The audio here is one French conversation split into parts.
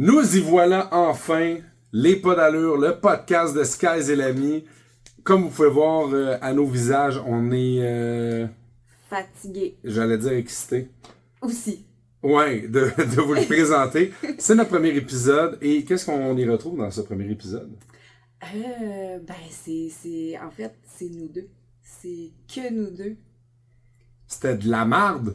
Nous y voilà enfin, les pas d'allure, le podcast de Skies et l'ami. Comme vous pouvez voir à nos visages, on est... Fatigué. J'allais dire excité. Aussi. Ouais, de vous le présenter. C'est notre premier épisode. Et qu'est-ce qu'on y retrouve dans ce premier épisode? En fait, c'est nous deux. C'est que nous deux. C'était de la marde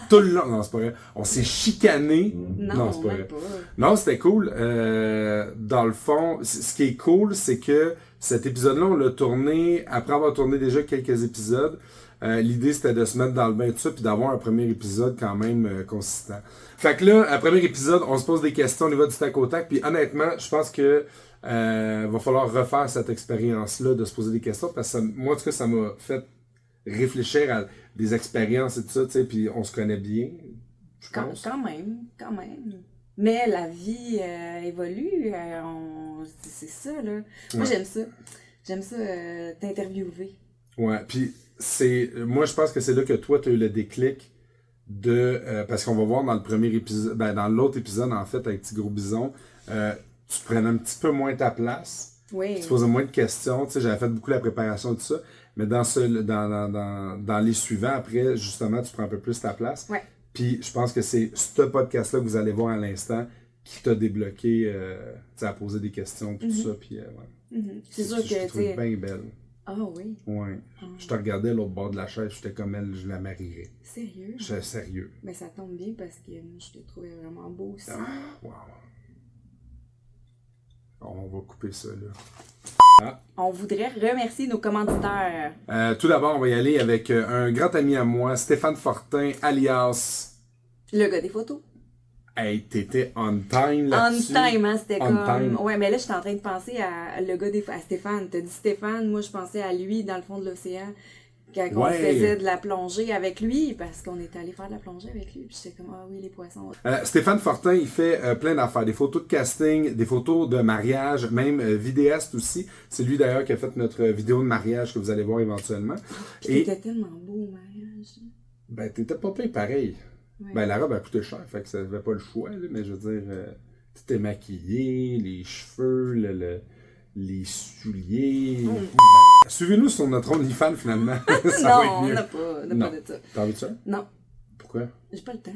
tout le long. Non, c'est pas vrai. On s'est chicané. Non, c'est pas même vrai. pas. Non, c'était cool. Dans le fond, ce qui est cool, c'est que cet épisode-là, on l'a tourné après avoir tourné déjà quelques épisodes. L'idée, c'était de se mettre dans le bain de ça puis d'avoir un premier épisode quand même consistant. Fait que là, un premier épisode, on se pose des questions au niveau du tac au tac. Puis honnêtement, je pense que va falloir refaire cette expérience-là de se poser des questions parce que moi, en tout cas, ça m'a fait réfléchir à des expériences et tout ça, tu sais, puis on se connaît bien, je pense. Quand même. Mais la vie évolue, c'est ça, là. Moi, j'aime ça. J'aime ça, t'interviewer. Ouais, puis moi, je pense que c'est là que toi, tu as eu le déclic de... parce qu'on va voir dans le premier épisode, dans l'autre épisode, en fait, avec Petit Gros Bison, tu prenais un petit peu moins ta place. Oui. Tu posais moins de questions, tu sais, j'avais fait beaucoup la préparation et tout ça. Mais dans les suivants, après, justement, tu prends un peu plus ta place. Ouais. Puis je pense que c'est ce podcast-là que vous allez voir à l'instant qui t'a débloqué à poser des questions puis tout ça. Puis, ouais. C'est sûr que je te trouve bien belle. Ah oui? Ouais. Je te regardais à l'autre bord de la chaise, j'étais comme elle, je la marierais. Sérieux? J'étais sérieux. Mais ça tombe bien parce que moi, je te trouvais vraiment beau aussi. Wow. On va couper ça, là. On voudrait remercier nos commanditaires. Tout d'abord, on va y aller avec un grand ami à moi, Stéphane Fortin, alias... Le gars des photos. Hey, t'étais on time là-dessus. On time, hein, c'était On comme... time. Ouais, mais là, j'étais en train de penser à le gars à Stéphane. T'as dit Stéphane, moi, je pensais à lui dans le fond de l'océan. Quand on faisait de la plongée avec lui, parce qu'on était allé faire de la plongée avec lui. Puis j'étais comme, ah oui, les poissons. Stéphane Fortin, il fait plein d'affaires. Des photos de casting, des photos de mariage, même vidéaste aussi. C'est lui d'ailleurs qui a fait notre vidéo de mariage que vous allez voir éventuellement. T'étais tellement beau au mariage. Ben, t'étais pas payé pareil. Ouais. Ben, la robe a coûté cher, fait que ça avait pas le choix, là, mais je veux dire, t'étais maquillé, les cheveux, les souliers. Suivez-nous sur notre OnlyFans finalement. Ça non, on n'a pas de ça. T'as envie de ça? Non. Pourquoi? J'ai pas le temps.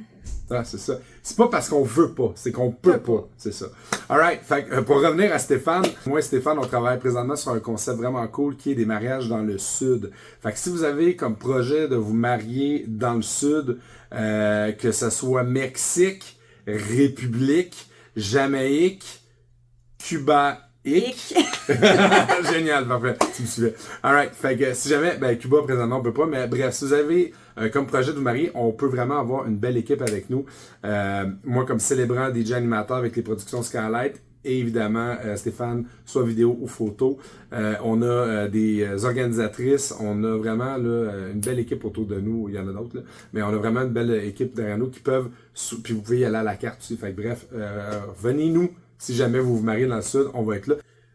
Ah, c'est ça. C'est pas parce qu'on veut pas, c'est qu'on peut pas. C'est ça. Alright, fait pour revenir à Stéphane, moi et Stéphane, on travaille présentement sur un concept vraiment cool qui est des mariages dans le sud. Fait que si vous avez comme projet de vous marier dans le sud, que ce soit Mexique, République, Jamaïque, Cuba, Génial, parfait. Tu me suivais. Alright, fait que si jamais, Cuba présentement on peut pas, mais bref, si vous avez comme projet de vous marier, on peut vraiment avoir une belle équipe avec nous. Moi comme célébrant DJ animateur avec les productions Skylight, et évidemment Stéphane, soit vidéo ou photo. On a des organisatrices, on a vraiment là, une belle équipe autour de nous, il y en a d'autres, là, mais on a vraiment une belle équipe derrière nous qui peuvent, puis vous pouvez y aller à la carte aussi. Fait que bref, venez-nous. Si jamais vous vous mariez dans le sud, on va être là.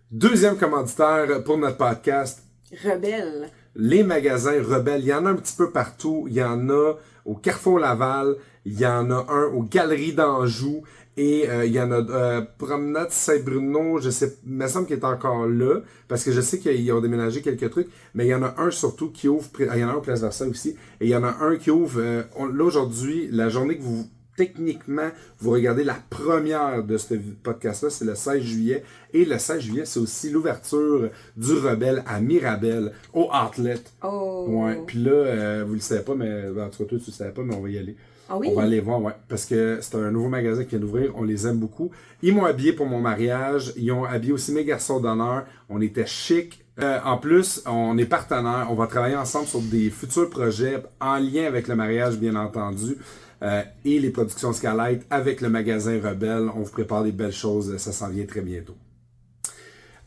Deuxième commanditaire pour notre podcast. Rebelle. Les magasins Rebelle. Il y en a un petit peu partout. Il y en a au Carrefour Laval. Il y en a un aux Galeries d'Anjou. Et il y en a Promenade Saint-Bruno. Je sais, il me semble qu'il est encore là. Parce que je sais qu'ils ont déménagé quelques trucs. Mais il y en a un surtout qui ouvre. Il y en a un au Place Versailles aussi. Et il y en a un qui ouvre. Là aujourd'hui, la journée que vous... Techniquement, vous regardez la première de ce podcast-là, c'est le 16 juillet. Et le 16 juillet, c'est aussi l'ouverture du Rebelle à Mirabel, au Outlet. Oh! Ouais. Puis là, vous le savez pas, mais en tout cas, toi, tu le savais pas, mais on va y aller. Ah oui? On va aller voir, ouais. Parce que c'est un nouveau magasin qui vient d'ouvrir. On les aime beaucoup. Ils m'ont habillé pour mon mariage. Ils ont habillé aussi mes garçons d'honneur. On était chic. En plus, on est partenaires. On va travailler ensemble sur des futurs projets en lien avec le mariage, bien entendu. Et les productions Skylight avec le magasin Rebelle. On vous prépare des belles choses, ça s'en vient très bientôt.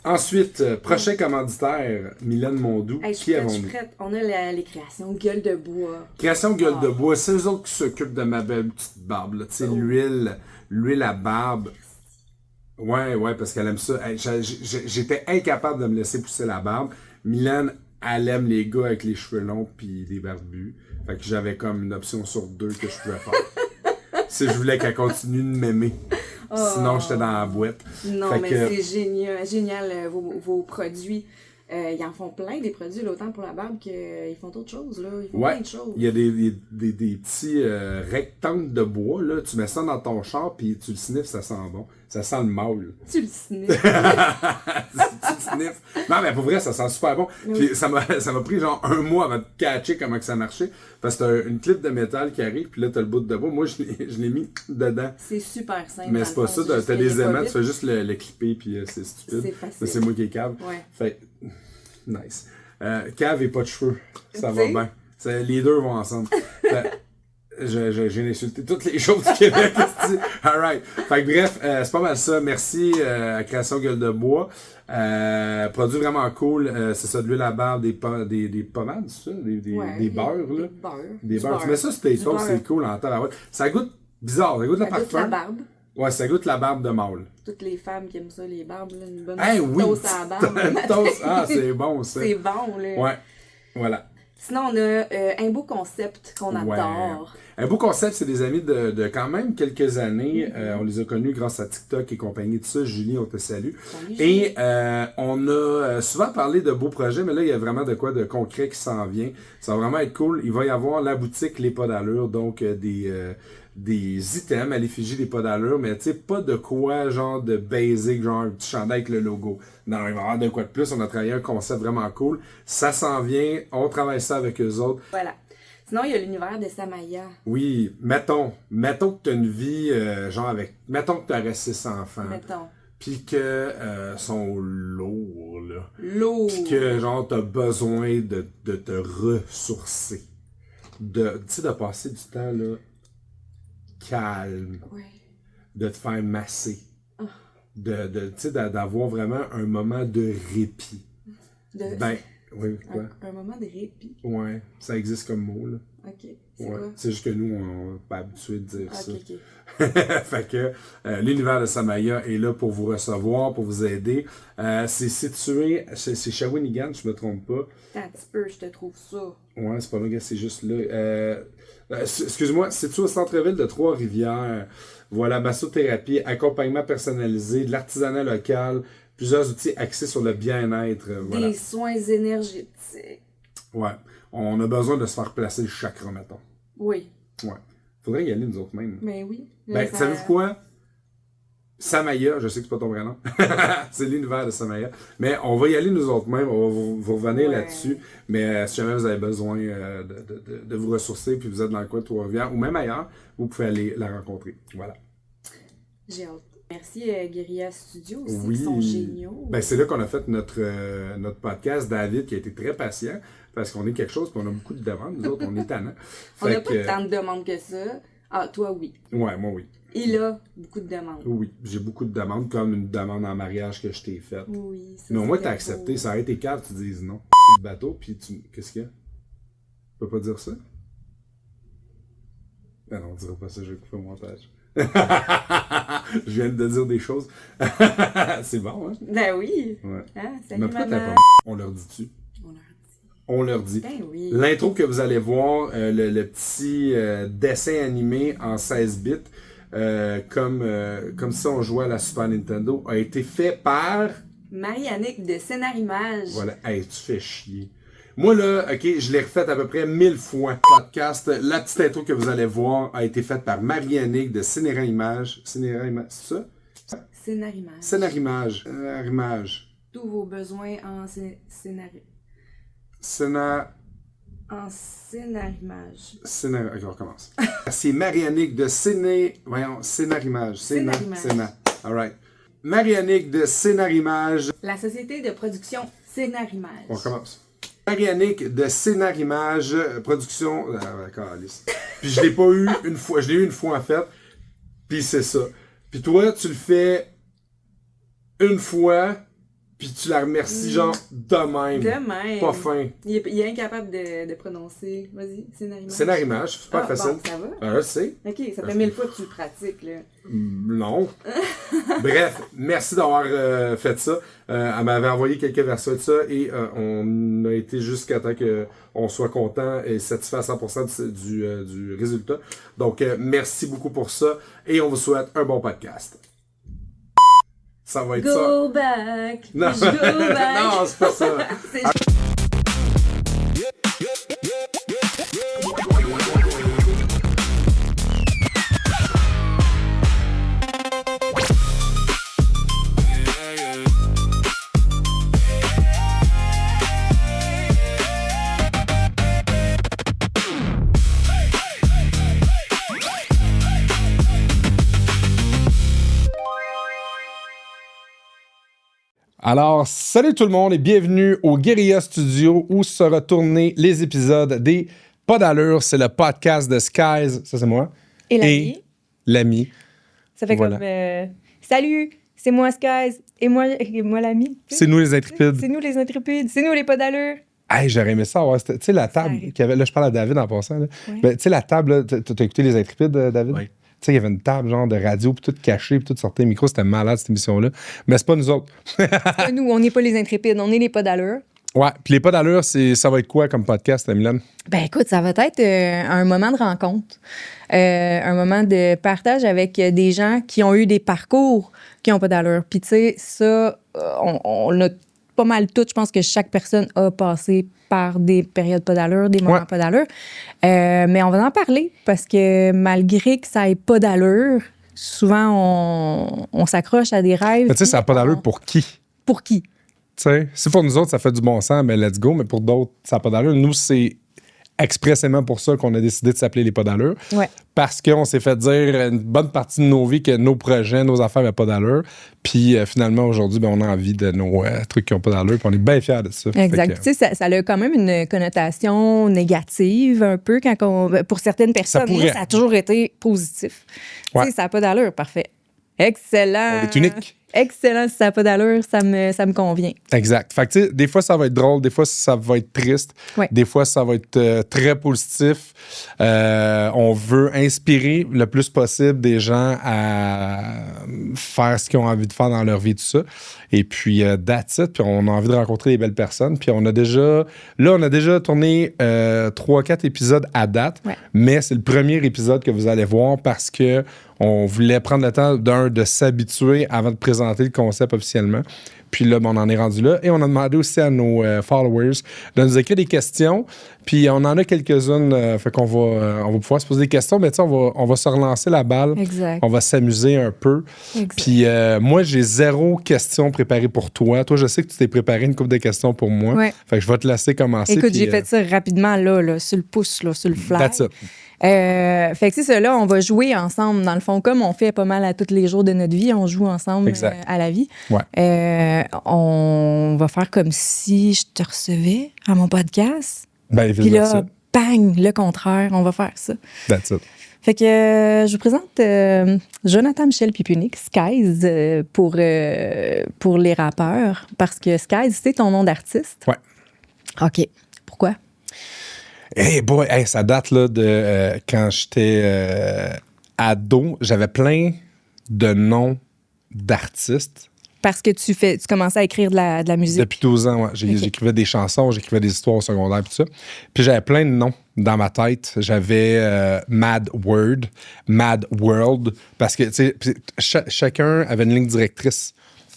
Ensuite, prochain commanditaire, Mylène Mondou. Qui avons-nous? Je suis prête. On a les créations Gueule de Bois. Création Gueule de Bois, c'est eux autres qui s'occupent de ma belle petite barbe. Tu sais, l'huile à barbe. Ouais, parce qu'elle aime ça. J'étais incapable de me laisser pousser la barbe. Mylène, elle aime les gars avec les cheveux longs puis les barbus. Fait que j'avais comme une option sur deux que je pouvais faire. si je voulais qu'elle continue de m'aimer. Sinon, j'étais dans la boîte. Non, Fait mais que- c'est génial vos produits. Ils en font plein des produits, là, autant pour la barbe qu'ils font d'autres choses. Là. Ils font plein de choses. Il y a des petits rectangles de bois, là. Tu mets ça dans ton char, puis tu le sniffes, ça sent bon. Ça sent le mâle. Tu le sniffes. Tu le sniffes. Non, mais pour vrai, ça sent super bon. Puis ça m'a pris genre 1 mois avant de catcher comment que ça marchait. Parce que t'as une clip de métal qui arrive, puis là, t'as le bout de bois. Moi, je l'ai mis dedans. C'est super simple. Mais c'est pas ça, t'as des aimants, tu fais juste le clipper, puis c'est stupide. C'est facile. Mais c'est moi qui est cave. Ouais. Fait nice. Cave et pas de cheveux. Ça va T'sais? bien. Les deux vont ensemble. Fait, j'ai insulté toutes les choses du Québec. Alright. Fait que bref, c'est pas mal ça. Merci à Création Gueule de Bois. Produit vraiment cool. C'est ça, de l'huile à barbe, des pommades, c'est ça? Des beurres, là. Des beurres. Tu mets ça sur tes toasts, c'est cool en temps. Ça goûte bizarre, ça goûte le Ça goûte parfum. la barbe. Ouais, ça goûte la barbe de mâle. Toutes les femmes qui aiment ça, les barbes, là, une bonne Hey, oui! toast à la barbe. Une toast. Ah, c'est bon, ça. C'est bon, là. Ouais, voilà. Sinon, on a un beau concept qu'on adore. Un beau concept, c'est des amis de quand même quelques années. On les a connus grâce à TikTok et compagnie de ça. Julie, on te salue. Salut, Et on a souvent parlé de beaux projets, mais là, il y a vraiment de quoi de concret qui s'en vient. Ça va vraiment être cool. Il va y avoir la boutique Les Pas d'allure, donc des items à l'effigie des Pas d'allure, mais tu sais, pas de quoi, genre de basic, genre un petit chandail avec le logo. Non, il va y avoir de quoi de plus. On a travaillé un concept vraiment cool. Ça s'en vient. On travaille ça avec eux autres. Voilà. Sinon, il y a l'univers de Samaya. Oui, mettons que tu as une vie, genre avec. Mettons que tu aurais 6 enfants. Mettons. Puis que sont lourds, là. Lourd. Puis que, genre, t'as besoin de te ressourcer. Tu sais, de passer du temps, là, calme. Ouais. De te faire masser. Oh. Tu sais, d'avoir vraiment un moment de répit. Ben, oui, quoi? Un moment de répit. Ouais, ça existe comme mot, là. OK. C'est Ouais. quoi? C'est juste que nous, on n'est pas habitués de dire ça. OK. Fait que l'univers de Samaya est là pour vous recevoir, pour vous aider. C'est situé, c'est Shawinigan, je me trompe pas. Attends un petit peu, je te trouve ça. Ouais, c'est pas là, c'est juste là. Excuse-moi, c'est situé au centre-ville de Trois-Rivières. Voilà, massothérapie, accompagnement personnalisé, de l'artisanat local, plusieurs outils axés sur le bien-être. Voilà. Des soins énergétiques. Ouais. On a besoin de se faire placer le chakra, mettons. Oui. Ouais. Faudrait y aller nous autres mêmes. Mais oui. Ben, savez-vous quoi? Samaya, je sais que c'est pas ton vrai nom. C'est l'univers de Samaya. Mais on va y aller nous autres mêmes. On va vous revenir là-dessus. Mais si jamais vous avez besoin de vous ressourcer puis vous êtes dans le coin de Trois-Rivières ou même ailleurs, vous pouvez aller la rencontrer. Voilà. J'ai hâte. Merci Guerilla Studio aussi, Oui. qui sont géniaux. Ben, c'est là qu'on a fait notre podcast. David qui a été très patient parce qu'on est quelque chose puis on a beaucoup de demandes. Nous autres, on est tannants. On n'a pas tant de demandes que ça. Ah, toi, oui. Ouais, moi, oui. Il a beaucoup de demandes. Oui, j'ai beaucoup de demandes, comme une demande en mariage que je t'ai faite. Oui, ça, Mais au moins, c'était t'as accepté. beau. Ça aurait été calme, tu dises non. C'est le bateau, puis tu. Qu'est-ce qu'il y a? Tu peux pas dire ça? Ben non, on dira pas ça, je vais couper au montage. Je viens de dire des choses. C'est bon, hein? Ben oui. Ouais. Hein, Mais salut pourquoi t'as maman. pas. On leur dit-tu? On leur dit. On leur dit. Ben oui. L'intro que vous allez voir, le petit dessin animé en 16 bits, comme si on jouait à la Super Nintendo, a été fait par... Marie-Annick de Scénarimage. Voilà, hey, tu fais chier. Moi, là, ok, je l'ai refait à peu près 1000 fois. Podcast, la petite intro que vous allez voir a été faite par Marie-Annick de Scénarimage. Scénarimage, c'est ça? Scénarimage. Scénarimage. Scénarimage. Tous vos besoins en scénario. En scénarimage. Ok, on recommence. C'est Marie-Annick de Scénarimage. Scénarimage. Alright. Marie-Annick de Scénarimage. La société de production Scénarimage. On recommence. Marie-Annick de Scénarimage, production. D'accord, Alice. Puis je l'ai pas eu une fois. Je l'ai eu une fois en fait. Puis c'est ça. Puis toi, tu le fais une fois. puis tu la remercies genre de même. De même. Pas fin. Il est incapable de prononcer. Vas-y, scénarimage. Scénarimage, c'est pas facile. Bon, ça va? Je sais. Ok, ça fait 1000 fois que tu le pratiques, là. Non. Bref, merci d'avoir fait ça. Elle m'avait envoyé quelques versions de ça et on a été jusqu'à temps qu'on soit content et satisfait à 100% du résultat. Donc, merci beaucoup pour ça et on vous souhaite un bon podcast. Ça va être Go back! Non, Go back! non, c'est pas ça. Alors, salut tout le monde et bienvenue au Guérilla Studio où sera tourné les épisodes des Pas d'allure. C'est le podcast de Skies, ça c'est moi. Et l'ami. Ça fait Voilà. comme salut, c'est moi Skies et moi l'ami. C'est nous les intrépides. C'est nous les intrépides, c'est nous les pas d'allure. Hey, j'aurais aimé ça. Tu sais, la table arrive. qu'il y avait. Là, je parle à David en passant. Là. Ouais. Ben, tu sais, la table, là, t'as écouté les intrépides, David? Oui. Tu sais, il y avait une table genre de radio, puis tout caché, puis tout sortait les micros. C'était malade, cette émission-là. Mais c'est pas nous autres. C'est pas nous, on n'est pas les intrépides, on est les pas d'allure. Ouais, puis les Pas d'allure, ça va être quoi comme podcast, Mylène? Ben écoute, ça va être un moment de rencontre, un moment de partage avec des gens qui ont eu des parcours qui n'ont pas d'allure. Puis tu sais, ça, on a pas mal tout. Je pense que chaque personne a passé par des périodes pas d'allure, des moments pas d'allure. Mais on va en parler parce que malgré que ça ait pas d'allure, souvent on s'accroche à des rêves. Mais tu sais, ça n'a pas d'allure pour qui? Pour qui? Tu sais, si pour nous autres, ça fait du bon sens, ben let's go. Mais pour d'autres, ça n'a pas d'allure. Nous, c'est expressément pour ça qu'on a décidé de s'appeler les Pas d'allure. Ouais. Parce qu'on s'est fait dire une bonne partie de nos vies que nos projets, nos affaires n'avaient pas d'allure. Puis finalement, aujourd'hui, ben, on a envie de nos trucs qui n'ont pas d'allure. Puis on est bien fiers de ça. Exact. Tu sais, ça a quand même une connotation négative un peu pour certaines personnes. pourrait. Moi, ça a toujours été positif. Ouais. Tu sais, ça n'a pas d'allure. Parfait. Excellent. On est unique. Excellent. Si ça n'a pas d'allure, ça me convient. Exact. Fait que, tu sais, des fois, ça va être drôle, des fois, ça va être triste, Ouais. des fois, ça va être très positif. On veut inspirer le plus possible des gens à faire ce qu'ils ont envie de faire dans leur vie, tout ça. Et puis, that's it. Puis, on a envie de rencontrer des belles personnes. Puis, on a déjà tourné 3-4 épisodes à date, Ouais. mais c'est le premier épisode que vous allez voir parce que on voulait prendre le temps de s'habituer avant de présenter le concept officiellement. Puis là, ben, on en est rendu là. Et on a demandé aussi à nos followers de nous écrire des questions. Puis on en a quelques-unes. Fait qu'on on va pouvoir se poser des questions. Mais tu sais, on va se relancer la balle. Exact. On va s'amuser un peu. Exact. Puis moi, j'ai 0 question préparée pour toi. Toi, je sais que tu t'es préparé une couple de questions pour moi. Ouais. Fait que je vais te laisser commencer. Écoute, puis, j'ai fait ça rapidement, là, sur le pouce, là, sur le fly. That's it. Fait que c'est ça, là, on va jouer ensemble, dans le fond, comme on fait pas mal à tous les jours de notre vie, on joue ensemble Exact. à la vie. Ouais. On va faire comme si je te recevais à mon podcast. Ben, Puis vice-versa. là, bang, le contraire, on va faire ça. That's it. Fait que je vous présente Jonathan Michel Pipunic, Skies, pour les rappeurs, parce que Skies, c'est ton nom d'artiste. Ouais. OK. Pourquoi? Hey boy, hey, ça date là, de quand j'étais ado. J'avais plein de noms d'artistes. Parce que tu commençais à écrire de la musique. Depuis 12 ans, ouais. J'écrivais des chansons, j'écrivais des histoires au secondaire, tout ça. Puis j'avais plein de noms dans ma tête. J'avais Mad Word, Mad World, parce que, tu sais, chacun avait une ligne directrice.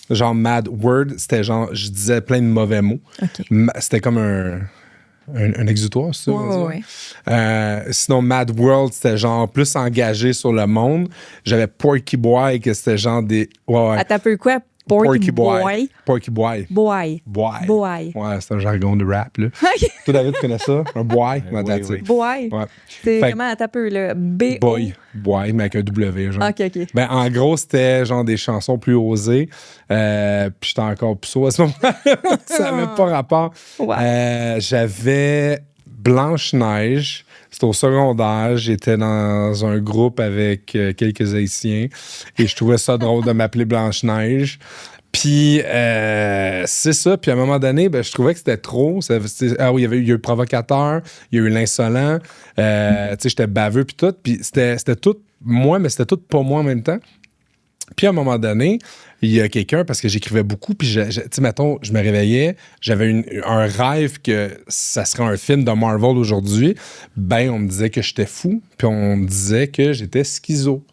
Genre Mad Word, c'était genre, je disais plein de mauvais mots. OK. C'était comme un exutoire, c'est ça? on va Ouais, dire? ouais. Sinon, Mad World, c'était genre plus engagé sur le monde. J'avais Porky Boy, que c'était genre des... Ouais, Attends un peu quoi? Porky Boy. Porky Boy. Boy. Boy. Boy. Ouais, c'est un jargon de rap, là. OK. Toi, David, tu connais ça? Un boy? Ouais, that's oui. it. Boy. Ouais. C'est Fait- comment? Attends un peu, là. B-O. Boy. Boy, mais avec un W, genre. OK, OK. Ben, en gros, c'était genre des chansons plus osées. Puis j'étais encore plus à ce moment-là. Ça n'avait pas rapport. Ouais. J'avais Blanche-Neige. C'était au secondaire. J'étais dans un groupe avec quelques Haïtiens. Et je trouvais ça drôle de m'appeler Blanche-Neige. Puis, c'est ça. Puis, à un moment donné, je trouvais que c'était trop. Oui, il y a eu le provocateur, il y a eu l'insolent. Tu sais, j'étais baveux, puis tout. Puis, c'était tout moi, mais c'était tout pas moi en même temps. Puis, à un moment donné, il y a quelqu'un, parce que j'écrivais beaucoup, puis, tu sais, mettons, je me réveillais, j'avais un rêve que ça serait un film de Marvel aujourd'hui. On me disait que j'étais fou, puis on me disait que j'étais schizo.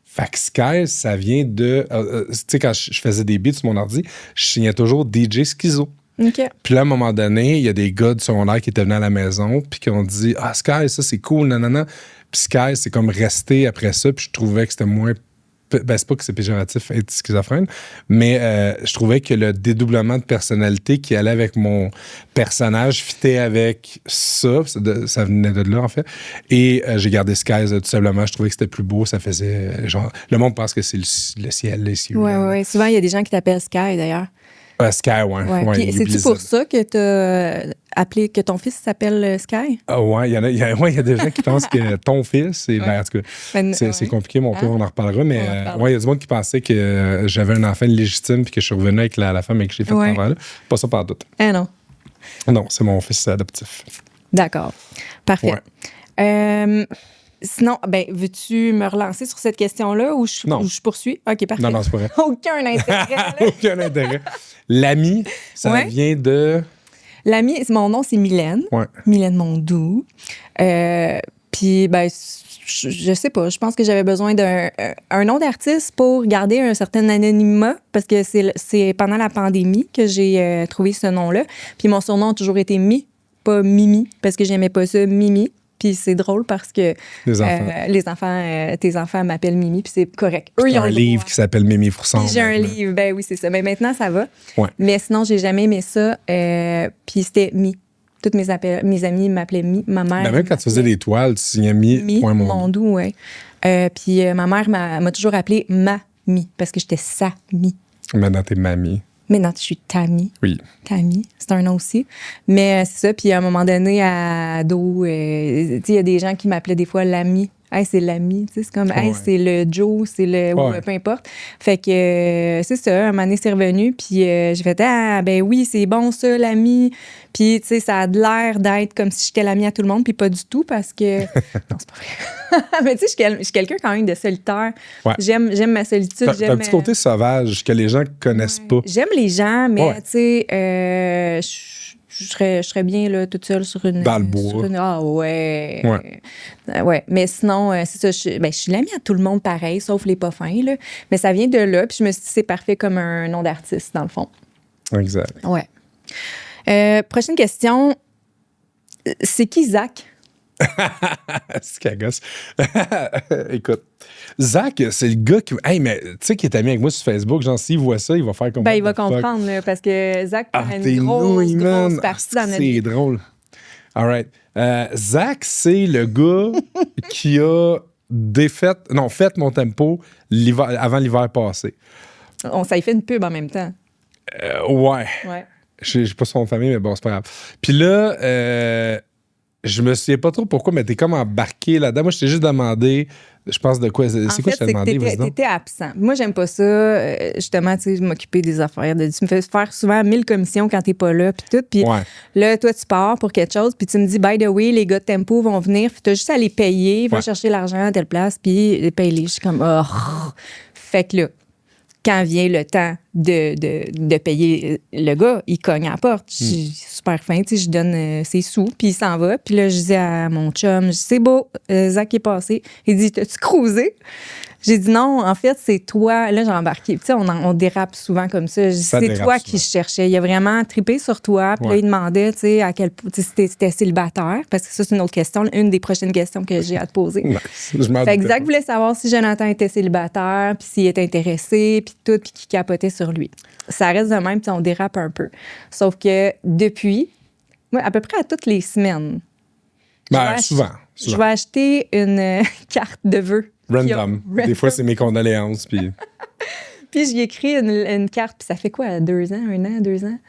Fait que Sky, ça vient de... tu sais, quand je faisais des beats sur mon ordi, je signais toujours DJ Schizo. OK. Puis là, à un moment donné, il y a des gars du secondaire qui étaient venus à la maison puis qui ont dit « Ah, Sky, ça, c'est cool, nanana. » Puis Sky, c'est comme resté après ça, puis je trouvais que c'était moins... c'est pas que c'est péjoratif être schizophrène, mais je trouvais que le dédoublement de personnalité qui allait avec mon personnage fitait avec ça. Ça venait de là, en fait. Et j'ai gardé Sky, tout simplement. Je trouvais que c'était plus beau. Ça faisait genre... Le monde pense que c'est le ciel, les cieux. Oui. Souvent, il y a des gens qui t'appellent Sky, d'ailleurs. Sky, ouais. Puis, c'est-tu pour ça que tu as appelé, que ton fils s'appelle Sky? Il y a des gens qui pensent que ton fils, en tout cas, c'est compliqué, mon tour, on en reparlera, mais il y a du monde qui pensait que j'avais un enfant illégitime puis que je suis revenu avec la femme avec qui j'ai fait ce travail-là. Pas ça par doute. Non. Non, c'est mon fils adoptif. D'accord. Parfait. Sinon, veux-tu me relancer sur cette question-là ou je poursuis? OK, parfait. Non, c'est pas vrai. Aucun intérêt. Là. Aucun intérêt. L'ami, ça vient de... L'ami, mon nom, c'est Mylène. Ouais. Mylène Mondou. Puis, je sais pas, je pense que j'avais besoin d'un nom d'artiste pour garder un certain anonymat parce que c'est pendant la pandémie que j'ai trouvé ce nom-là. Puis mon surnom a toujours été Mi, pas Mimi, parce que j'aimais pas ça, Mimi. Puis c'est drôle parce que tes enfants m'appellent Mimi, puis c'est correct. Eux, ils ont un livre qui s'appelle Mimi Frousson. J'ai un livre, oui, c'est ça. Mais maintenant, ça va. Ouais. Mais sinon, j'ai jamais aimé ça. Puis c'était Mi. Toutes mes amis m'appelaient Mi. Ma mère. Même quand tu faisais des toiles, tu signais Mi. Mondou, oui. Puis ma mère m'a toujours appelée Ma-Mi parce que j'étais sa Mi. Maintenant, t'es mamie. Maintenant, je suis Tammy. Oui. Tammy, c'est un nom aussi. Mais c'est ça. Puis à un moment donné, à ado, il y a des gens qui m'appelaient des fois l'ami. Hey, c'est l'ami. C'est comme, hey, c'est le Joe, c'est le. Peu importe. Fait que c'est ça. Un moment donné, c'est revenu. Puis j'ai fait, oui, c'est bon ça, l'ami. Puis, tu sais, ça a l'air d'être comme si j'étais l'ami à tout le monde. Puis pas du tout parce que. Non, c'est pas vrai. Mais tu sais, je suis quelqu'un quand même de solitaire. Ouais. J'aime ma solitude. T'as un petit côté sauvage que les gens connaissent pas. J'aime les gens, mais tu sais, je serais bien là, toute seule sur une... Dans le bois. Ouais. Mais sinon, c'est ça. Je suis l'amie à tout le monde pareil, sauf les pas fins, là. Mais ça vient de là, puis je me suis dit, c'est parfait comme un nom d'artiste, dans le fond. Exact. Ouais. Prochaine question. C'est qui Zach? C'est cagasse. Écoute, Zach, c'est le gars qui... Hey, mais tu sais qui est ami avec moi sur Facebook, genre, s'il voit ça, il va faire comme... il va comprendre, là, parce que Zach a une grosse partie dans notre vie. C'est drôle. All right. Zach, c'est le gars qui a fait mon tempo avant l'hiver passé. Ça y fait une pub en même temps. Ouais. Je sais pas son famille, mais bon, c'est pas grave. Puis là... je me souviens pas trop pourquoi, mais t'es comme embarqué là-dedans. Moi, je t'ai juste demandé, je pense de quoi. C'est quoi je t'ai demandé? T'étais absent. Moi, j'aime pas ça. Justement, tu sais, m'occuper des affaires. Tu me fais faire souvent 1000 commissions quand t'es pas là, puis tout. Puis là, toi, tu pars pour quelque chose, puis tu me dis, by the way, les gars de Tempo vont venir, puis t'as juste à les payer, va chercher l'argent à telle place, puis paye-les. Je suis comme, Fait que là, quand vient le temps de payer le gars, il cogne à la porte. Je suis super fin, tu sais, je donne ses sous, puis il s'en va. Puis là, je dis à mon chum, c'est beau, Zach est passé. Il dit, t'as-tu cruisé? J'ai dit non, en fait, c'est toi. Là, j'ai embarqué. Tu sais, on dérape souvent comme ça. C'est toi qui cherchais. Il a vraiment trippé sur toi. Puis là, il demandait, tu sais, à quel point, si t'étais célibataire. Parce que ça, c'est une autre question, une des prochaines questions que j'ai à te poser. Fait que Zach voulait savoir si Jonathan était célibataire, puis s'il était intéressé, puis tout, puis qu'il capotait sur lui. Ça reste de même, puis on dérape un peu. Sauf que depuis, moi, à peu près à toutes les semaines, souvent. Je vais acheter une carte de vœux. Random. Des fois, c'est mes condoléances. Puis j'y écris une carte, puis ça fait quoi, 2 ans, 1 an, 2 ans?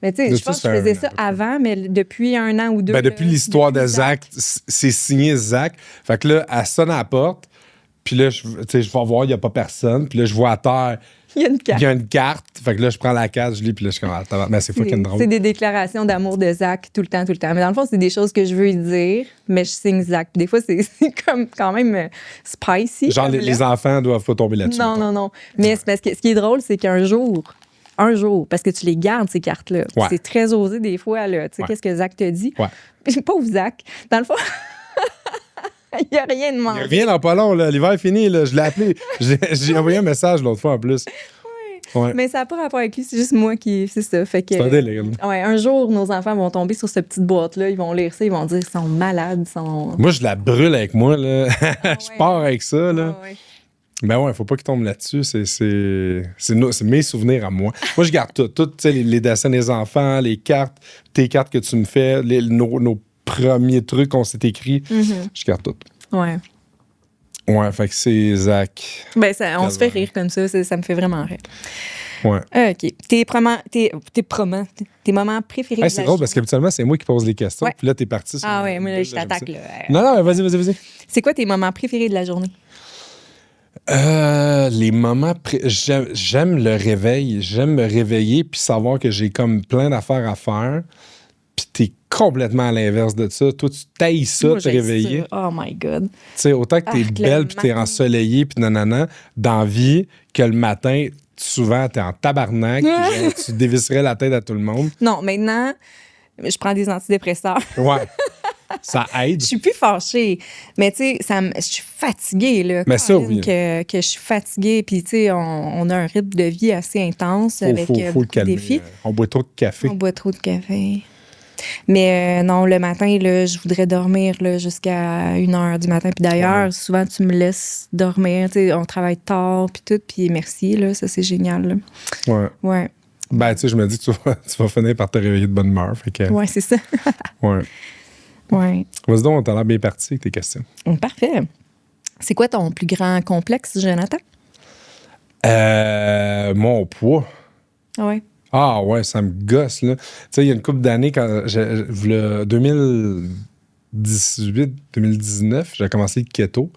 Mais tu sais, je pense que je faisais ça avant, mais depuis 1 an ou 2. Depuis l'histoire de Zach, c'est signé Zach. Fait que là, elle sonne à la porte, puis là, je vais voir, il n'y a pas personne. Puis là, je vois à terre Il y a une carte. Il y a une carte. Fait que là, je prends la carte, je lis, puis là, je suis comme, mais c'est fucking drôle. C'est des déclarations d'amour de Zach tout le temps. Mais dans le fond, c'est des choses que je veux lui dire, mais je signe Zach. Des fois, c'est comme quand même spicy. Genre, les enfants doivent pas tomber là-dessus. Non. Mais c'est parce que ce qui est drôle, c'est qu'un jour, parce que tu les gardes, ces cartes-là. Ouais. C'est très osé des fois, là. Tu sais, qu'est-ce que Zach te dit? Ouais. Pauvre Zach. Dans le fond, il n'y a rien de mal. Il revient dans pas long, là. L'hiver est fini, là. Je l'ai appelé. J'ai envoyé un message l'autre fois en plus. Ouais. Mais ça n'a pas rapport avec lui, c'est juste moi qui. C'est ça. Fait que, c'est un délire. Ouais, un jour, nos enfants vont tomber sur cette petite boîte-là, ils vont lire ça, ils vont dire ils sont malades, Moi, je la brûle avec moi, là. Je pars avec ça, là. Ouais. Ben ouais, faut pas qu'ils tombent là-dessus. C'est mes souvenirs à moi. Moi, je garde tout. Tu sais, les dessins des enfants, les cartes, tes cartes que tu me fais, nos premiers trucs qu'on s'est écrits. Je garde tout. Ouais. Ouais, fait que c'est Zach. Ben, on se fait rire comme ça me fait vraiment rire. Ouais. OK. Tes moments préférés de la C'est drôle parce qu'habituellement, c'est moi qui pose les questions. Ouais. Puis là, t'es parti. Ah ouais, moi, là, je t'attaque. Là. Non, vas-y. C'est quoi tes moments préférés de la journée? Les moments... J'aime le réveil. J'aime me réveiller puis savoir que j'ai comme plein d'affaires à faire. Puis t'es complètement à l'inverse de ça. Toi, tu tailles ça, Moi, te réveiller. Ça. Oh my God. Tu sais, autant que t'es belle puis t'es ensoleillée puis nanana, dans la vie, que le matin, souvent, t'es en tabarnak puis genre, tu dévisserais la tête à tout le monde. Non, maintenant, je prends des antidépresseurs. Ouais. Ça aide. Je suis plus fâchée. Mais tu sais, je suis fatiguée, là. Mais ça, oui. Que je suis fatiguée. Puis tu sais, on a un rythme de vie assez intense avec faut beaucoup le calmer. de défis. On boit trop de café. On boit trop de café. Mais non, le matin, là, je voudrais dormir là, jusqu'à 1h du matin. Puis d'ailleurs, souvent, tu me laisses dormir. Tu sais, on travaille tard, puis tout. Puis merci, là, ça, c'est génial. Là. Ouais. Ben, tu sais, je me dis que tu vas finir par te réveiller de bonne humeur. Fait que... Ouais, c'est ça. Ouais. Vas-y donc, on t'a l'air bien parti avec tes questions. Parfait. C'est quoi ton plus grand complexe, Jonathan? Mon poids. Ouais. Ah ouais, ça me gosse, là. Tu sais, il y a une couple d'années, quand le 2018-2019, j'ai commencé le keto.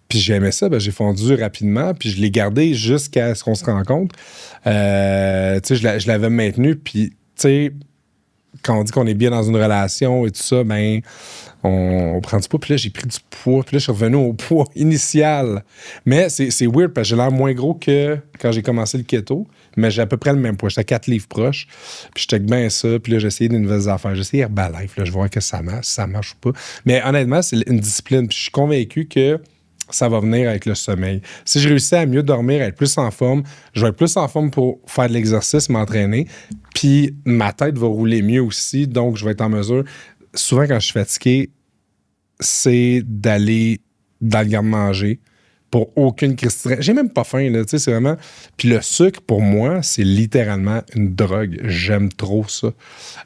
Puis j'aimais ça, j'ai fondu rapidement, puis je l'ai gardé jusqu'à ce qu'on se rencontre. Tu sais, je l'avais maintenu, puis tu sais, quand on dit qu'on est bien dans une relation et tout ça, ben, on prend du poids. Puis là, j'ai pris du poids. Puis là, je suis revenu au poids initial. Mais c'est weird parce que j'ai l'air moins gros que quand j'ai commencé le keto. Mais j'ai à peu près le même poids. J'étais à 4 livres proches. Puis j'étais bien ça. Puis là, j'ai essayé des nouvelles affaires. J'ai essayé Herbalife. Là, je vois que ça marche, ça marche ou pas. Mais honnêtement, c'est une discipline. Puis je suis convaincu que ça va venir avec le sommeil. Si je réussis à mieux dormir, à être plus en forme, je vais être plus en forme pour faire de l'exercice, m'entraîner. Puis ma tête va rouler mieux aussi. Donc, je vais être en mesure. Souvent, quand je suis fatigué, c'est d'aller dans le garde-manger pour aucune crise. J'ai même pas faim, là. Tu sais, c'est vraiment. Puis le sucre, pour moi, c'est littéralement une drogue. J'aime trop ça.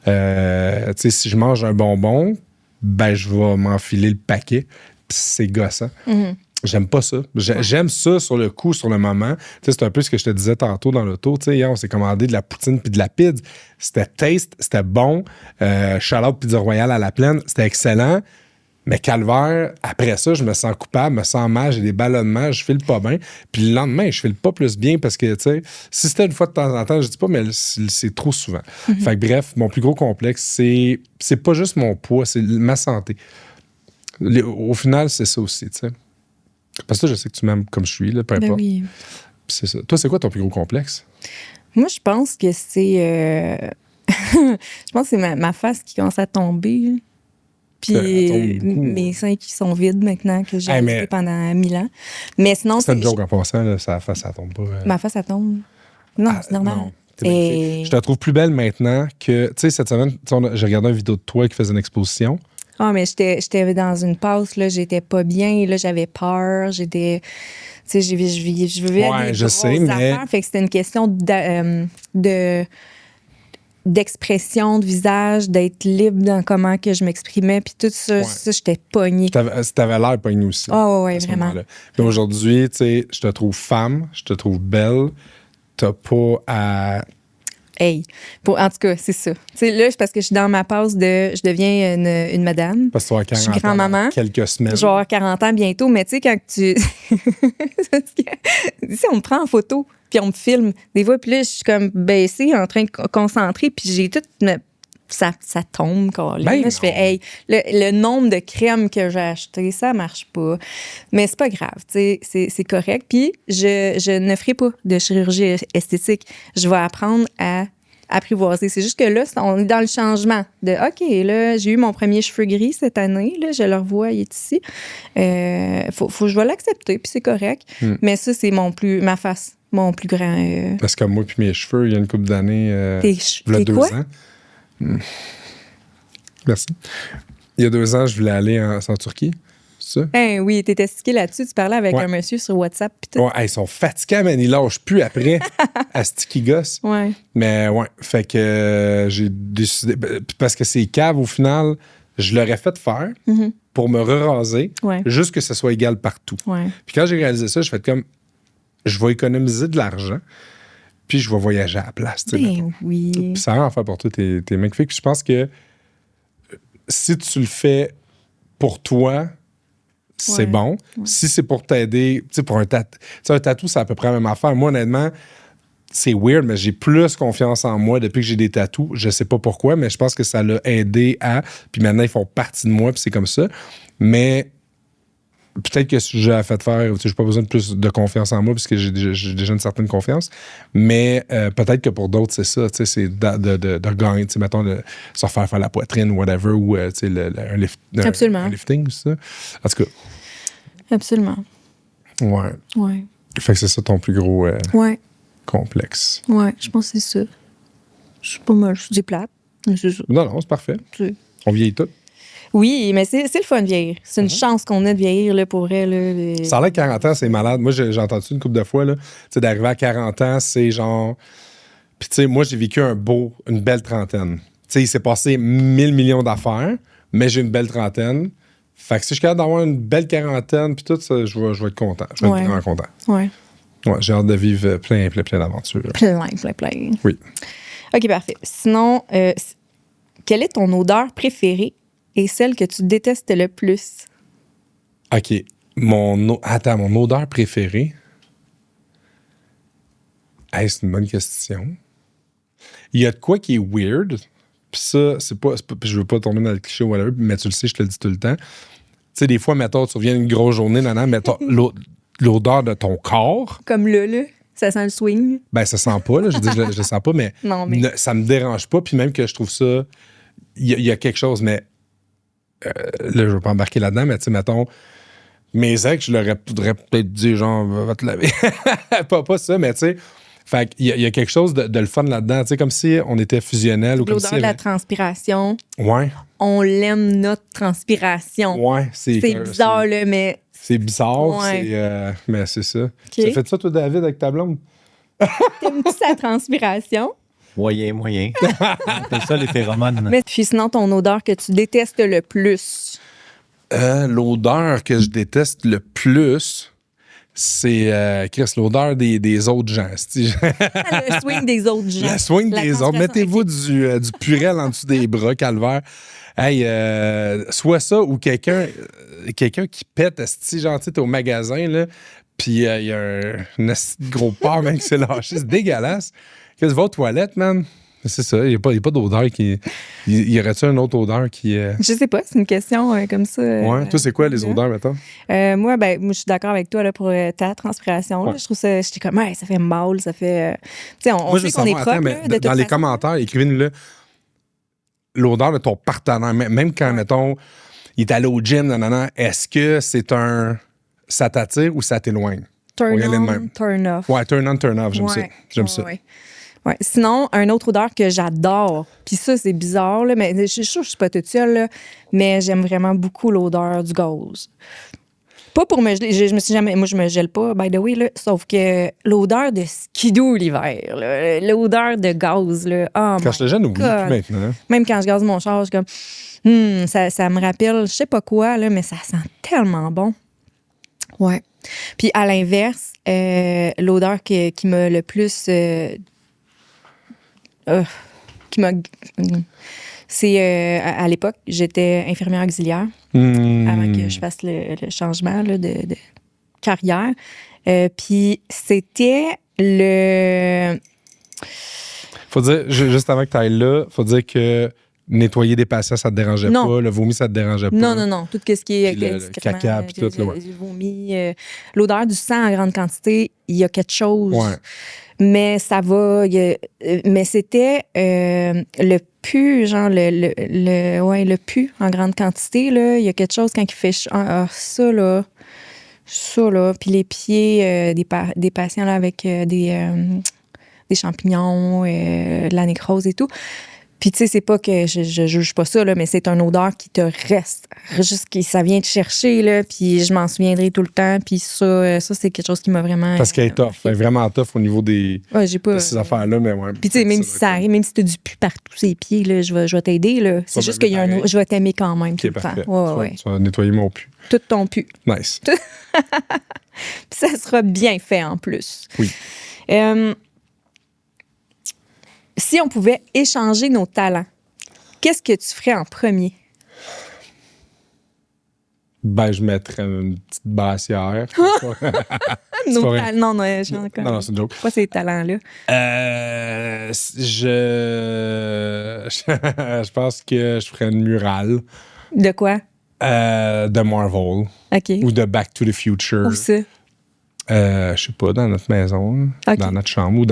Tu sais, si je mange un bonbon, ben, je vais m'enfiler le paquet. Puis c'est gossant. J'aime pas ça. J'aime ça sur le coup, sur le moment. Tu sais, c'est un peu ce que je te disais tantôt dans l'auto. Tu sais, hier, on s'est commandé de la poutine puis de la pizza. C'était taste, c'était bon. Charlotte Pizza Royale à la plaine, c'était excellent. Mais calvaire, après ça, je me sens coupable, me sens mal, j'ai des ballonnements, je file pas bien. Puis le lendemain, je file pas plus bien parce que, tu sais, si c'était une fois de temps en temps, je dis pas, mais c'est trop souvent. Fait que bref, mon plus gros complexe, c'est pas juste mon poids, c'est ma santé. Au final, c'est ça aussi, tu sais. Parce que toi, je sais que tu m'aimes comme je suis, là, peu importe. Ben oui. C'est ça. Toi, c'est quoi ton plus gros complexe? Moi, je pense que c'est... je pense que c'est ma face qui commence à tomber. Puis mes seins qui sont vides maintenant, que j'ai habité pendant 1000 ans. Mais sinon... C'est une joke en passant, là, sa face, ça tombe pas. Ma face, ça tombe? Non, c'est normal. Non. Je te trouve plus belle maintenant que... Tu sais, cette semaine, j'ai regardé une vidéo de toi qui faisait une exposition. Ah, mais j'étais dans une passe, là, j'étais pas bien, là, j'avais peur, j'étais... Tu sais, je vivais des grosses affaires, fait que c'était une question d'expression, de visage, d'être libre dans comment que je m'exprimais, puis tout ça, ça j'étais pognée. T'avais l'air pognée aussi. Ah ouais, vraiment. Puis aujourd'hui, tu sais, je te trouve femme, je te trouve belle, t'as pas à... Hey, en tout cas, c'est ça. Tu sais, là, c'est parce que je suis dans ma passe je deviens une madame. Parce que tu vas avoir 40 je suis grand-maman. Quelques semaines. Je vais avoir 40 ans bientôt, mais tu sais, quand tu... si on me prend en photo, puis on me filme des fois, puis là, je suis comme baissée, en train de concentrer, puis j'ai tout... Ça tombe, Colin. Ben Là, je fais, hey, le nombre de crèmes que j'ai acheté, ça marche pas. Mais c'est pas grave, tu sais, c'est correct. Puis je ne ferai pas de chirurgie esthétique. Je vais apprendre à apprivoiser. C'est juste que là, on est dans le changement de, OK, là, j'ai eu mon premier cheveu gris cette année, là, je le revois, il est ici. Je vais l'accepter, puis c'est correct. Mais ça, c'est ma face, mon plus grand... Parce que moi puis mes cheveux, il y a une couple d'années, il y a 2 ans. Merci. Il y a 2 ans, je voulais aller en Turquie. C'est ça? Ben oui, t'étais stické là-dessus. Tu parlais avec un monsieur sur WhatsApp. Pis tout. Ouais, ils sont fatigants, mais ils lâchent plus après à sticky gosse. Ouais. Mais ouais, fait que j'ai décidé. Parce que c'est cave, au final, je l'aurais fait faire pour me raser, juste que ce soit égal partout. Ouais. Puis quand j'ai réalisé ça, je fais comme je vais économiser de l'argent. Puis je vais voyager à la place. Ben oui. Puis ça va en faire pour toi, t'es magnifique. Puis je pense que si tu le fais pour toi, c'est bon. Ouais. Si c'est pour t'aider, tu sais, pour un tatou, c'est à peu près la même affaire. Moi, honnêtement, c'est weird, mais j'ai plus confiance en moi depuis que j'ai des tatous. Je sais pas pourquoi, mais je pense que ça l'a aidé à... Puis maintenant, ils font partie de moi, puis c'est comme ça. Mais... Peut-être que si j'ai fait faire, je n'ai pas besoin de plus de confiance en moi parce que j'ai déjà une certaine confiance, mais peut-être que pour d'autres, c'est ça, c'est de gagner, mettons, de se refaire faire la poitrine, whatever, ou un lifting, ça. En tout cas. Absolument. Ouais. Ouais. Fait que c'est ça ton plus gros complexe. Ouais, je pense que c'est ça. Je sais pas mal, je dis plate, mais c'est ça. Non, c'est parfait. On vieillit tout. Oui, mais c'est le fun de vieillir. C'est une chance qu'on a de vieillir, là, pour vrai. Là, Ça a l'air que 40 ans, c'est malade. Moi, j'ai entendu une couple de fois, là, d'arriver à 40 ans, c'est genre... Puis, tu sais, moi, j'ai vécu une belle trentaine. Tu sais, il s'est passé 1000 millions d'affaires, mais j'ai une belle trentaine. Fait que si je suis capable d'avoir une belle quarantaine, puis tout ça, je vais être content. Je vais être vraiment content. Ouais. Ouais, j'ai hâte de vivre plein d'aventures. Plein. Oui. OK, parfait. Sinon, quelle est ton odeur préférée et celle que tu détestes le plus? OK. Mon odeur préférée? Hey, c'est une bonne question. Il y a de quoi qui est weird, puis ça, c'est pas je veux pas tomber dans le cliché ou whatever, mais tu le sais, je te le dis tout le temps. Tu sais, des fois, mettons, tu reviens d'une grosse journée, mais l'odeur de ton corps. Comme là, ça sent le swing. Ben, ça sent pas, là. Je dis, je le sens pas, mais, ça me dérange pas, puis même que je trouve ça... Il y a quelque chose, mais... là, je veux pas embarquer là-dedans, mais tu sais, mettons, mes ex, je leur aurais peut-être dit, genre, va te laver. pas ça, mais tu sais, fait qu'il y a quelque chose de le fun là-dedans, tu sais, comme si on était fusionnel. Ou comme l'odeur de la transpiration. Ouais. On l'aime, notre transpiration. Ouais, c'est bizarre, là, mais... C'est bizarre, ouais. Mais c'est ça. Okay. Tu as fait ça, toi, David, avec ta blonde? T'aimes-tu sa transpiration? Moyen. C'est ça, les phéromones. Mais puis sinon, ton odeur que tu détestes le plus? L'odeur que je déteste le plus, c'est l'odeur des autres gens. Le swing des autres gens. Le swing des autres. Mettez-vous du Purell en dessous des bras, calvaire. Hey, soit ça ou quelqu'un qui pète, genre, tu sais, t'es au magasin, là, puis il y a un gros porc, même, qui s'est lâché. C'est dégueulasse. Qu'est-ce que va aux toilettes, man? C'est ça, il n'y a pas d'odeur qui... Y aurait-tu une autre odeur qui... Je sais pas, c'est une question comme ça. Ouais, toi, c'est quoi les odeurs, mettons? Moi, je suis d'accord avec toi là, pour ta transpiration. Ouais. Là, je trouve ça... J'étais comme, ça fait mal, ça fait... tu sais, on sait qu'on est propre, là, de toute dans les façon. commentaires, écrivez-nous l'odeur de ton partenaire. Même quand, mettons, il est allé au gym, est-ce que c'est ça t'attire ou ça t'éloigne? Turn on, turn off. Ouais, turn on, turn off, j'aime ça. Ouais. Sinon, une autre odeur que j'adore, puis ça, c'est bizarre, là, mais je suis sûre que je suis pas toute seule, là, mais j'aime vraiment beaucoup l'odeur du gaz. Pas pour me geler, moi, je me gèle pas, by the way, là, sauf que l'odeur de skidoo l'hiver, là, l'odeur de gaz, là, quand je te gêne, oublie plus maintenant. Même quand je gaze mon char, je suis comme, ça me rappelle, je sais pas quoi, là, mais ça sent tellement bon. Ouais. Puis à l'inverse, l'odeur qui m'a le plus... c'est à l'époque, j'étais infirmière auxiliaire avant que je fasse le changement là, de carrière. Puis c'était Faut dire, juste avant que tu ailles là, faut dire que nettoyer des patients, ça te dérangeait Non. pas. Le vomi, ça te dérangeait pas. Non. Tout ce qui est Puis le caca, puis tout, là, ouais. le vomi, l'odeur du sang en grande quantité, il y a quelque chose. Ouais. Mais ça va. Mais c'était le pu, genre le pu en grande quantité, là. Il y a quelque chose quand il fait chaud. Ça, là. Puis les pieds des patients là, avec des champignons, de la nécrose et tout. Puis, tu sais, c'est pas que je juge pas ça, là, mais c'est une odeur qui te reste. Juste que ça vient te chercher, là, puis je m'en souviendrai tout le temps. Puis ça c'est quelque chose qui m'a vraiment... Parce qu'elle est tough. Elle est vraiment tough au niveau de ces affaires-là, mais ouais. Puis, tu sais, même si ça arrive, même si t'as du pu partout ses pieds, là, je vais t'aider, là. C'est juste qu'il y a je vais t'aimer quand même tout le temps. Ouais. Tu vas nettoyer mon pu. Tout ton pu. Nice. Puis ça sera bien fait, en plus. Oui. Si on pouvait échanger nos talents, qu'est-ce que tu ferais en premier? Ben, je mettrais une petite brassière. Non, c'est une joke. Pas ces talents-là. Je pense que je ferais une murale. De quoi? De Marvel. OK. Ou de Back to the Future. Où ça? Je sais pas, dans notre maison, okay. Dans notre chambre, ou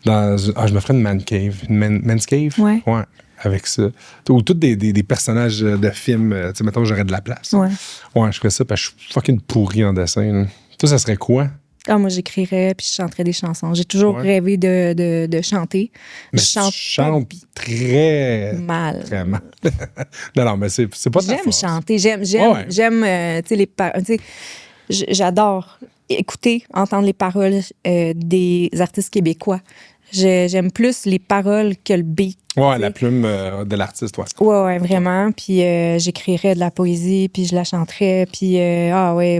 je me ferais une man cave. Man's cave? Ouais. Ouais, avec ça. Ou tous des personnages de films, tu sais, mettons, j'aurais de la place. Ouais. Ouais, je ferais ça parce que je suis fucking pourri en dessin. Là. Toi, ça serait quoi? Moi, j'écrirais puis je chanterais des chansons. J'ai toujours rêvé de chanter. Mais je chante très mal. Très mal. non, mais c'est pas ta force. J'aime chanter. J'aime tu sais, les paroles. J'adore entendre les paroles des artistes québécois. J'aime plus les paroles que le beat. Ouais, la plume de l'artiste, ouais. Ouais, vraiment. Puis j'écrirais de la poésie, puis je la chanterais. Puis,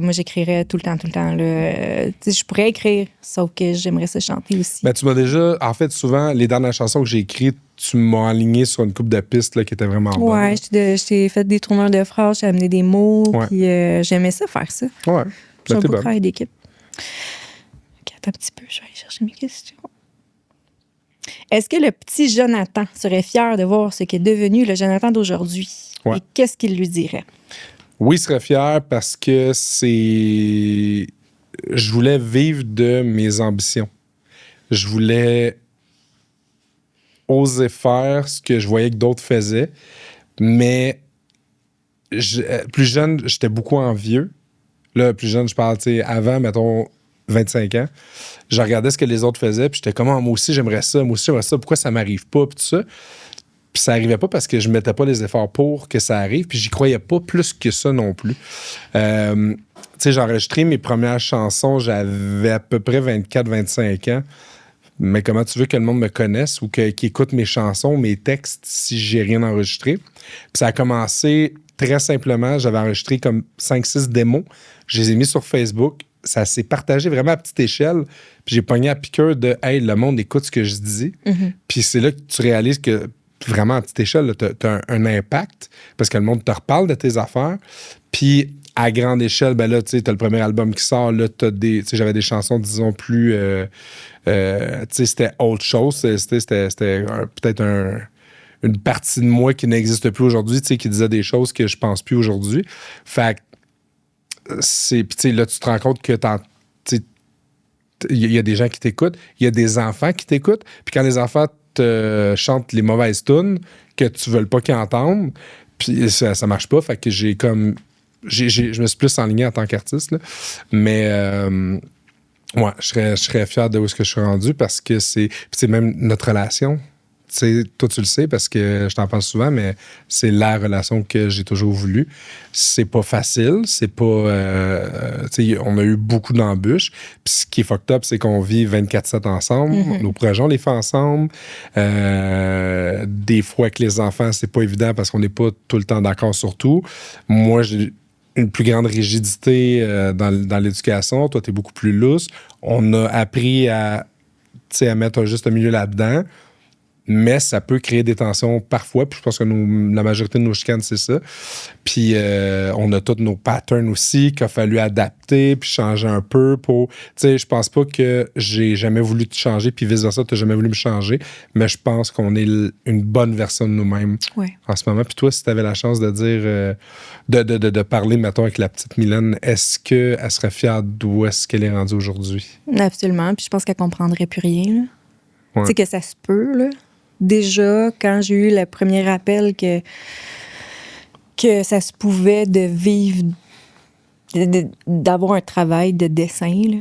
moi, j'écrirais tout le temps, là. Je pourrais écrire, sauf que j'aimerais ça chanter aussi. Ben, tu m'as déjà... En fait, souvent, les dernières chansons que j'ai écrites, tu m'as aligné sur une couple de pistes là, qui étaient vraiment bonnes. Ouais, je t'ai fait des tourneurs de phrases, j'ai amené des mots, puis j'aimais ça, faire ça. Ouais. J'ai un beau travail d'équipe. OK, attends un petit peu, je vais aller chercher mes questions. Est-ce que le petit Jonathan serait fier de voir ce qu'est devenu le Jonathan d'aujourd'hui? Ouais. Et qu'est-ce qu'il lui dirait? Oui, il serait fier parce que je voulais vivre de mes ambitions. Je voulais oser faire ce que je voyais que d'autres faisaient, mais plus jeune, j'étais beaucoup envieux. Là, plus jeune, je parle, tu sais, avant, mettons, 25 ans, je regardais ce que les autres faisaient, puis j'étais comme, moi aussi, j'aimerais ça, pourquoi ça m'arrive pas, puis tout ça. Puis ça arrivait pas parce que je mettais pas les efforts pour que ça arrive, puis j'y croyais pas plus que ça non plus. Tu sais, j'ai enregistré mes premières chansons, j'avais à peu près 24-25 ans, mais comment tu veux que le monde me connaisse ou qu'il écoute mes chansons, mes textes, si j'ai rien enregistré? Puis ça a commencé très simplement, j'avais enregistré comme 5-6 démos, je les ai mis sur Facebook, ça s'est partagé vraiment à petite échelle, puis j'ai pogné à piqûre de « Hey, le monde écoute ce que je dis Mm-hmm. ». Puis c'est là que tu réalises que vraiment à petite échelle, tu as un impact parce que le monde te reparle de tes affaires. Puis à grande échelle, ben là, tu sais, tu as le premier album qui sort, là, j'avais des chansons, disons, plus... tu sais, c'était autre chose, c'était peut-être une partie de moi qui n'existe plus aujourd'hui, tu sais, qui disait des choses que je pense plus aujourd'hui. Fait que puis tu sais, là, tu te rends compte que il y a des gens qui t'écoutent, il y a des enfants qui t'écoutent, puis quand les enfants te chantent les mauvaises tunes que tu veux pas qu'ils entendent, puis ça marche pas, fait que je me suis plus enligné en tant qu'artiste, là. Mais ouais, je serais fier de où est-ce que je suis rendu parce que c'est même notre relation. T'sais, toi, tu le sais parce que je t'en parle souvent, mais c'est la relation que j'ai toujours voulu. C'est pas facile, c'est pas... on a eu beaucoup d'embûches. Puis ce qui est fucked up, c'est qu'on vit 24/7 ensemble. Mm-hmm. Nos projets, on les fait ensemble. Des fois, avec les enfants, c'est pas évident parce qu'on n'est pas tout le temps d'accord sur tout. Moi, j'ai une plus grande rigidité dans l'éducation. Toi, t'es beaucoup plus lousse. On a appris à mettre un juste milieu là-dedans. mais ça peut créer des tensions parfois. Puis je pense que la majorité de nos chicanes, c'est ça. Puis on a tous nos patterns aussi qu'il a fallu adapter puis changer un peu pour... Tu sais, je pense pas que j'ai jamais voulu te changer puis vice-versa, t'as jamais voulu me changer, mais je pense qu'on est une bonne version de nous-mêmes en ce moment. Puis toi, si t'avais la chance de dire... de parler, mettons, avec la petite Mylène, est-ce qu'elle serait fière d'où est-ce qu'elle est rendue aujourd'hui? Absolument. Puis je pense qu'elle comprendrait plus rien. Là. Ouais. Tu sais que ça se peut, là. Déjà, quand j'ai eu le premier rappel que ça se pouvait de vivre, d'avoir un travail de dessin, là,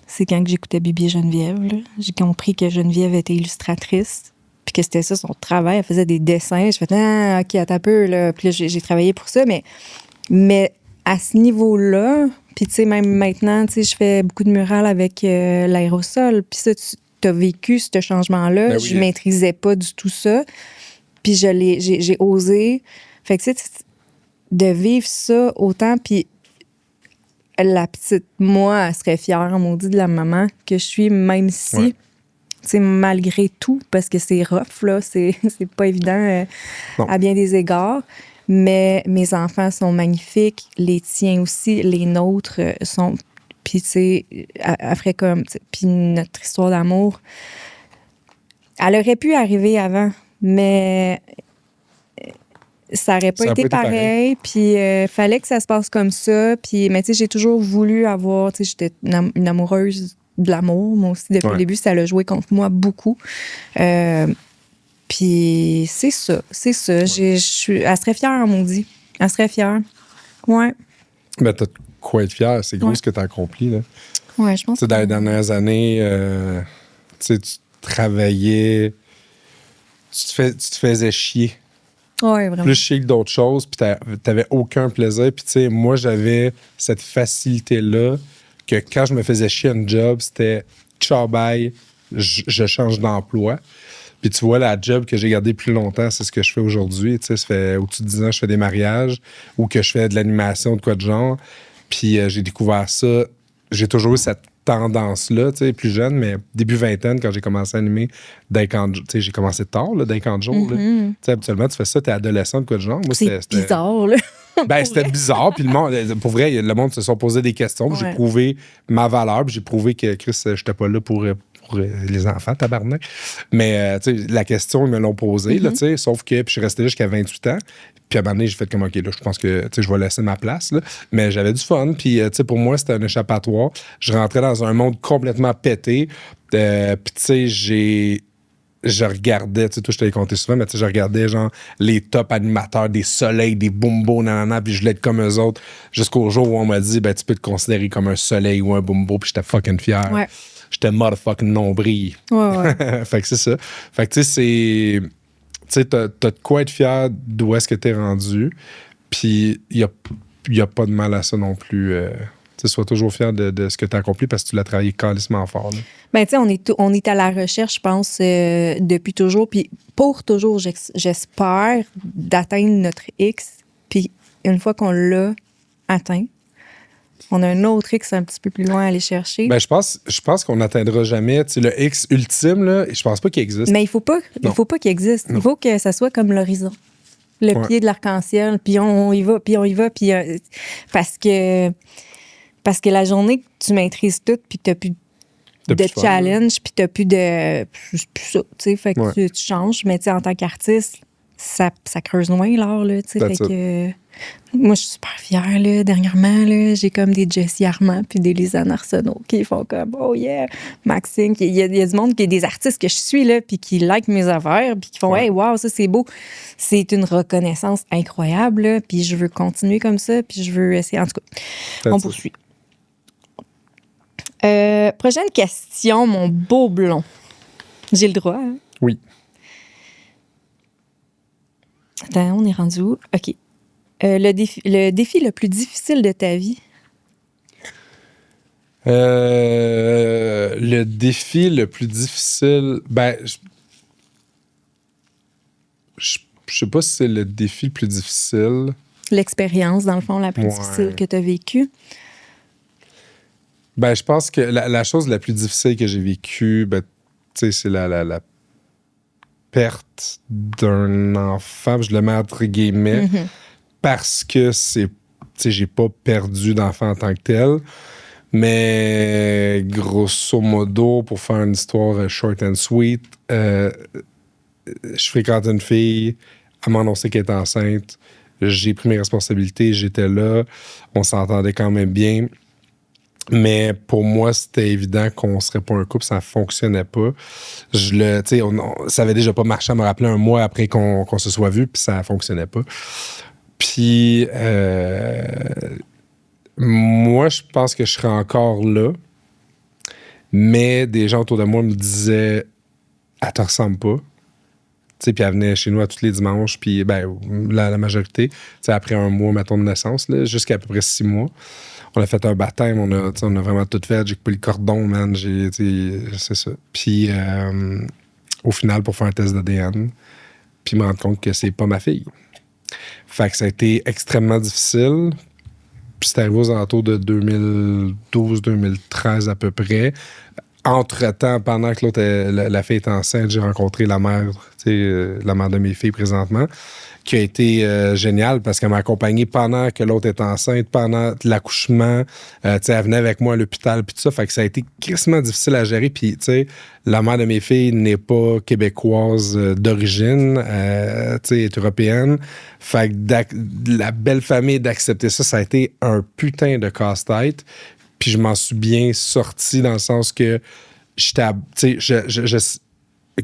c'est quand que j'écoutais Bibi et Geneviève. Là. J'ai compris que Geneviève était illustratrice, puis que c'était ça son travail. Elle faisait des dessins. Je fais OK, attends un peu. Là. Puis là, j'ai travaillé pour ça. Mais à ce niveau-là, puis tu sais, même maintenant, tu sais, je fais beaucoup de murales avec l'aérosol. Puis ça, tu as vécu ce changement-là. Ben oui. Je maîtrisais pas du tout ça. Puis j'ai osé. Fait que, tu sais, de vivre ça autant, puis la petite moi, elle serait fière, maudit, de la maman que je suis, même si, tu sais, malgré tout, parce que c'est rough, là, c'est pas évident à bien des égards. Mais mes enfants sont magnifiques, les tiens aussi, les nôtres sont... Puis, tu sais, elle ferait comme... Puis notre histoire d'amour, elle aurait pu arriver avant, mais ça n'aurait pas été pareil. Puis, fallait que ça se passe comme ça. Puis, mais tu sais, j'ai toujours voulu avoir... Tu sais, j'étais une amoureuse de l'amour. Moi aussi, depuis le début, ça l'a joué contre moi beaucoup. Puis, c'est ça. C'est ça. Elle serait fière, maudit. Elle serait fière. Ouais. Mais t'as quoi être fière? C'est gros ce que t'as accompli, là. Ouais, je pense. Tu sais, dans les dernières années, tu travaillais, tu te faisais chier. Ouais, vraiment. Plus chier que d'autres choses, puis t'avais aucun plaisir. Puis, tu sais, moi, j'avais cette facilité-là que quand je me faisais chier à un job, c'était ciao, bye, je change d'emploi. Puis, tu vois, la job que j'ai gardée plus longtemps, c'est ce que je fais aujourd'hui. Tu sais, ça fait au-dessus de 10 ans, je fais des mariages ou que je fais de l'animation, de quoi de genre. Puis, j'ai découvert ça. J'ai toujours eu cette tendance-là, tu sais, plus jeune, mais début vingtaine, quand j'ai commencé à animer d'un camp de jour, tu sais, j'ai commencé tard, là, d'un camp de jour, là. Tu sais, habituellement, tu fais ça, t'es adolescent, de quoi de genre. Moi, c'est bizarre, là. Ben, c'était bizarre, puis le monde, pour vrai, le monde se sont posé des questions, puis j'ai prouvé ma valeur, puis j'ai prouvé que, Chris, j'étais pas là pour les enfants, tabarnak. Mais, tu sais, la question, ils me l'ont posée, là, tu sais, sauf que, puis je suis resté là jusqu'à 28 ans. Puis à un moment donné, j'ai fait comme, OK, là, je pense que, tu sais, je vais laisser ma place, là. Mais j'avais du fun. Puis, tu sais, pour moi, c'était un échappatoire. Je rentrais dans un monde complètement pété. Puis, tu sais, je regardais, tu sais, toi, je t'avais compté souvent, mais tu sais, je regardais, genre, les top animateurs, des soleils, des bumbo, nanana, puis je voulais être comme eux autres, jusqu'au jour où on m'a dit, ben, tu peux te considérer comme un soleil ou un bumbo, puis j'étais fucking fier. Ouais. J'étais motherfucking nombril. Ouais. Fait que c'est ça. Fait que, tu sais, c'est... Tu sais, t'as de quoi être fier d'où est-ce que t'es rendu. Puis, il y a pas de mal à ça non plus. Tu sais, sois toujours fier de ce que t'as accompli parce que tu l'as travaillé calissement fort. Là. Ben, tu sais, on est à la recherche, je pense, depuis toujours. Puis, pour toujours, j'espère d'atteindre notre X. Puis, une fois qu'on l'a atteint, on a un autre X un petit peu plus loin à aller chercher. Ben, je pense qu'on n'atteindra jamais. Tu sais, le X ultime, là, je pense pas qu'il existe. Mais il faut pas qu'il existe. Non. Il faut que ça soit comme l'horizon. Le pied de l'arc-en-ciel. Puis on y va. Puis parce que la journée que tu maîtrises tout, puis que tu n'as plus de challenge, puis tu n'as plus de... Plus ça, tu sais. Fait que tu changes. Mais tu sais, en tant qu'artiste, ça creuse loin, l'art, là, tu sais. Fait que... Moi, je suis super fière, là. Dernièrement, là, j'ai comme des Jessie Armand puis des Lisanne Arsenault qui font comme « Oh yeah! » Maxime, il y a du monde, qui est des artistes que je suis, là, puis qui like mes affaires, puis qui font « Hey, wow, ça, c'est beau! » C'est une reconnaissance incroyable, là, puis je veux continuer comme ça, puis je veux essayer. En tout cas, on poursuit. Prochaine question, mon beau blond. J'ai le droit, hein? Oui. Attends, on est rendu où? OK. Le défi le plus difficile de ta vie? Le défi le plus difficile... Ben, je sais pas si c'est le défi le plus difficile. L'expérience, dans le fond, la plus difficile que tu as vécue? Ben, je pense que la chose la plus difficile que j'ai vécue, ben, tu sais, c'est perte d'un enfant, je le mets entre guillemets, parce que j'ai pas perdu d'enfant en tant que tel. Mais grosso modo, pour faire une histoire short and sweet, je fréquente une fille, elle m'a annoncé qu'elle était enceinte, j'ai pris mes responsabilités, j'étais là, on s'entendait quand même bien. Mais pour moi, c'était évident qu'on serait pas un couple, ça fonctionnait pas. Ça avait déjà pas marché à me rappeler un mois après qu'on se soit vu, puis ça fonctionnait pas. Puis moi, je pense que je serais encore là, mais des gens autour de moi me disaient « Elle te ressemble pas ». Puis elle venait chez nous à tous les dimanches, puis la majorité, après un mois, mettons, de naissance, là, jusqu'à à peu près 6 mois. On a fait un baptême, on a vraiment tout fait. J'ai coupé le cordon, man. C'est ça. Puis, au final, pour faire un test d'ADN, puis me rendre compte que c'est pas ma fille. Fait que ça a été extrêmement difficile. Puis c'est arrivé aux alentours de 2012-2013 à peu près. Entre-temps, pendant que la fille était enceinte, j'ai rencontré la mère, la mère de mes filles présentement, qui a été géniale parce qu'elle m'a accompagné pendant que l'autre était enceinte, pendant l'accouchement. Elle venait avec moi à l'hôpital, puis tout ça. Fait que ça a été crissement difficile à gérer. Puis, la mère de mes filles n'est pas québécoise d'origine, est européenne. Fait que la belle famille d'accepter ça, ça a été un putain de casse-tête. Puis je m'en suis bien sorti dans le sens que j'étais,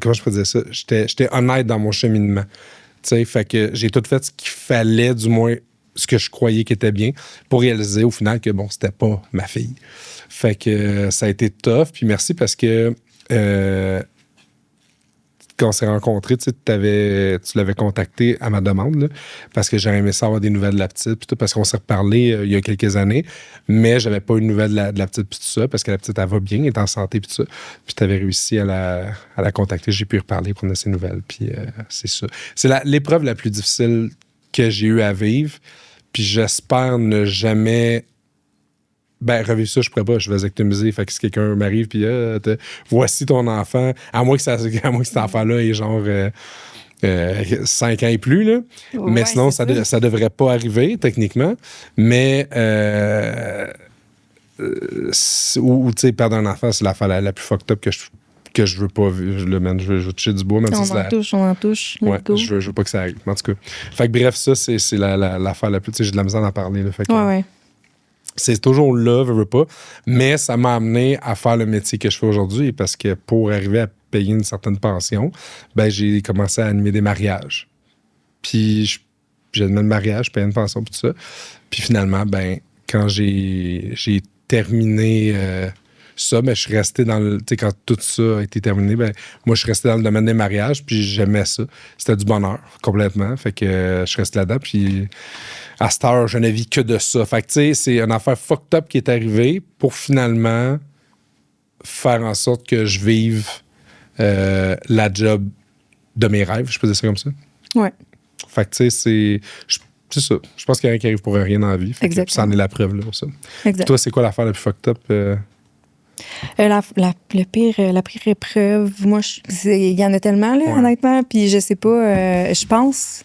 comment je peux dire ça? J'étais honnête dans mon cheminement. Fait que j'ai tout fait ce qu'il fallait, du moins ce que je croyais qui était bien, pour réaliser au final que bon, c'était pas ma fille. Fait que ça a été tough. Puis merci parce que quand on s'est rencontrés, tu l'avais contacté à ma demande, là, parce que j'aurais aimé savoir des nouvelles de la petite, puis tout, parce qu'on s'est reparlé il y a quelques années, mais j'avais pas eu de nouvelles de la petite, puis tout ça, parce que la petite, elle va bien, elle est en santé, puis tout ça. Puis t'avais réussi à la contacter, j'ai pu y reparler, prendre ses nouvelles, puis c'est ça. C'est l'épreuve la plus difficile que j'ai eu à vivre, puis j'espère ne jamais... revivre ça, je pourrais pas. Je vais vasectomiser. Fait que si quelqu'un m'arrive, puis voici ton enfant, à moins que cet enfant-là ait genre 5 ans et plus, là. Ouais, mais sinon, ça devrait pas arriver, techniquement. Mais, tu sais, perdre un enfant, c'est l'affaire la plus fucked up que je veux pas. Je veux toucher du bois. Même on en touche. Ouais, je veux pas que ça arrive. En tout cas. Fait que bref, ça, c'est l'affaire la plus... Tu sais, j'ai de la misère d'en parler, là. Fait que, ouais. C'est toujours là, veux pas. Mais ça m'a amené à faire le métier que je fais aujourd'hui parce que pour arriver à payer une certaine pension, j'ai commencé à animer des mariages. Puis j'animais le mariage, je payais une pension, puis tout ça. Puis finalement, quand j'ai terminé ça, je suis resté dans le... Tu sais, quand tout ça a été terminé, moi, je suis resté dans le domaine des mariages, puis j'aimais ça. C'était du bonheur, complètement. Fait que je suis resté là-dedans, puis... À cette heure, je ne vis que de ça. Fait que, tu sais, c'est une affaire fucked up qui est arrivée pour finalement faire en sorte que je vive la job de mes rêves. Je peux dire ça comme ça? Ouais. Fait que, tu sais, c'est ça. Je pense qu'il n'y a rien qui arrive pour rien dans la vie. Fait que, ça en est la preuve, là, ça. Exact. Toi, c'est quoi l'affaire la plus fucked up? La pire épreuve, moi, il y en a tellement, là, honnêtement. Puis je sais pas, je pense...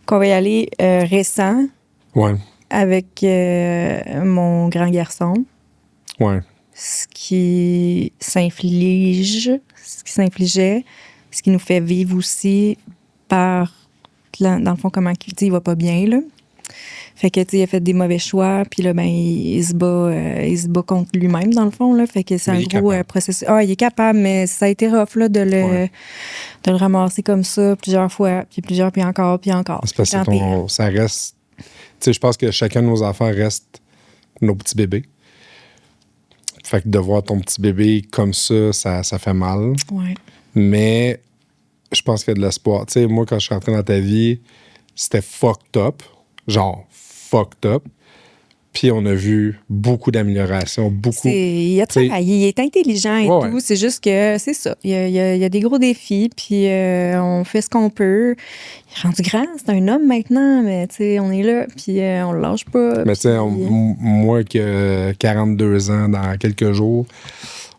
qu'on va y aller récent avec mon grand garçon. Ouais. Ce qui s'infligeait, ce qui nous fait vivre aussi par, dans le fond, comment il va pas bien, là. Fait que, il a fait des mauvais choix, puis là, il se bat contre lui-même, dans le fond, là. Fait que c'est un gros processus. Ah, il est capable, mais ça a été rough, là, de le ramasser comme ça plusieurs fois, puis encore. C'est parce que ça reste... Tu sais, je pense que chacun de nos enfants reste nos petits bébés. Fait que de voir ton petit bébé comme ça fait mal. Ouais. Mais je pense qu'il y a de l'espoir. Tu sais, moi, quand je suis rentré dans ta vie, c'était fucked up. Genre, fucked up. Puis on a vu beaucoup d'améliorations, beaucoup... Il a travaillé, il est intelligent et tout. C'est juste que, c'est ça. Il y a des gros défis, puis on fait ce qu'on peut. Il est rendu grand, c'est un homme maintenant, mais tu sais, on est là, puis on le lâche pas. Mais tu sais, moi qui ai 42 ans dans quelques jours,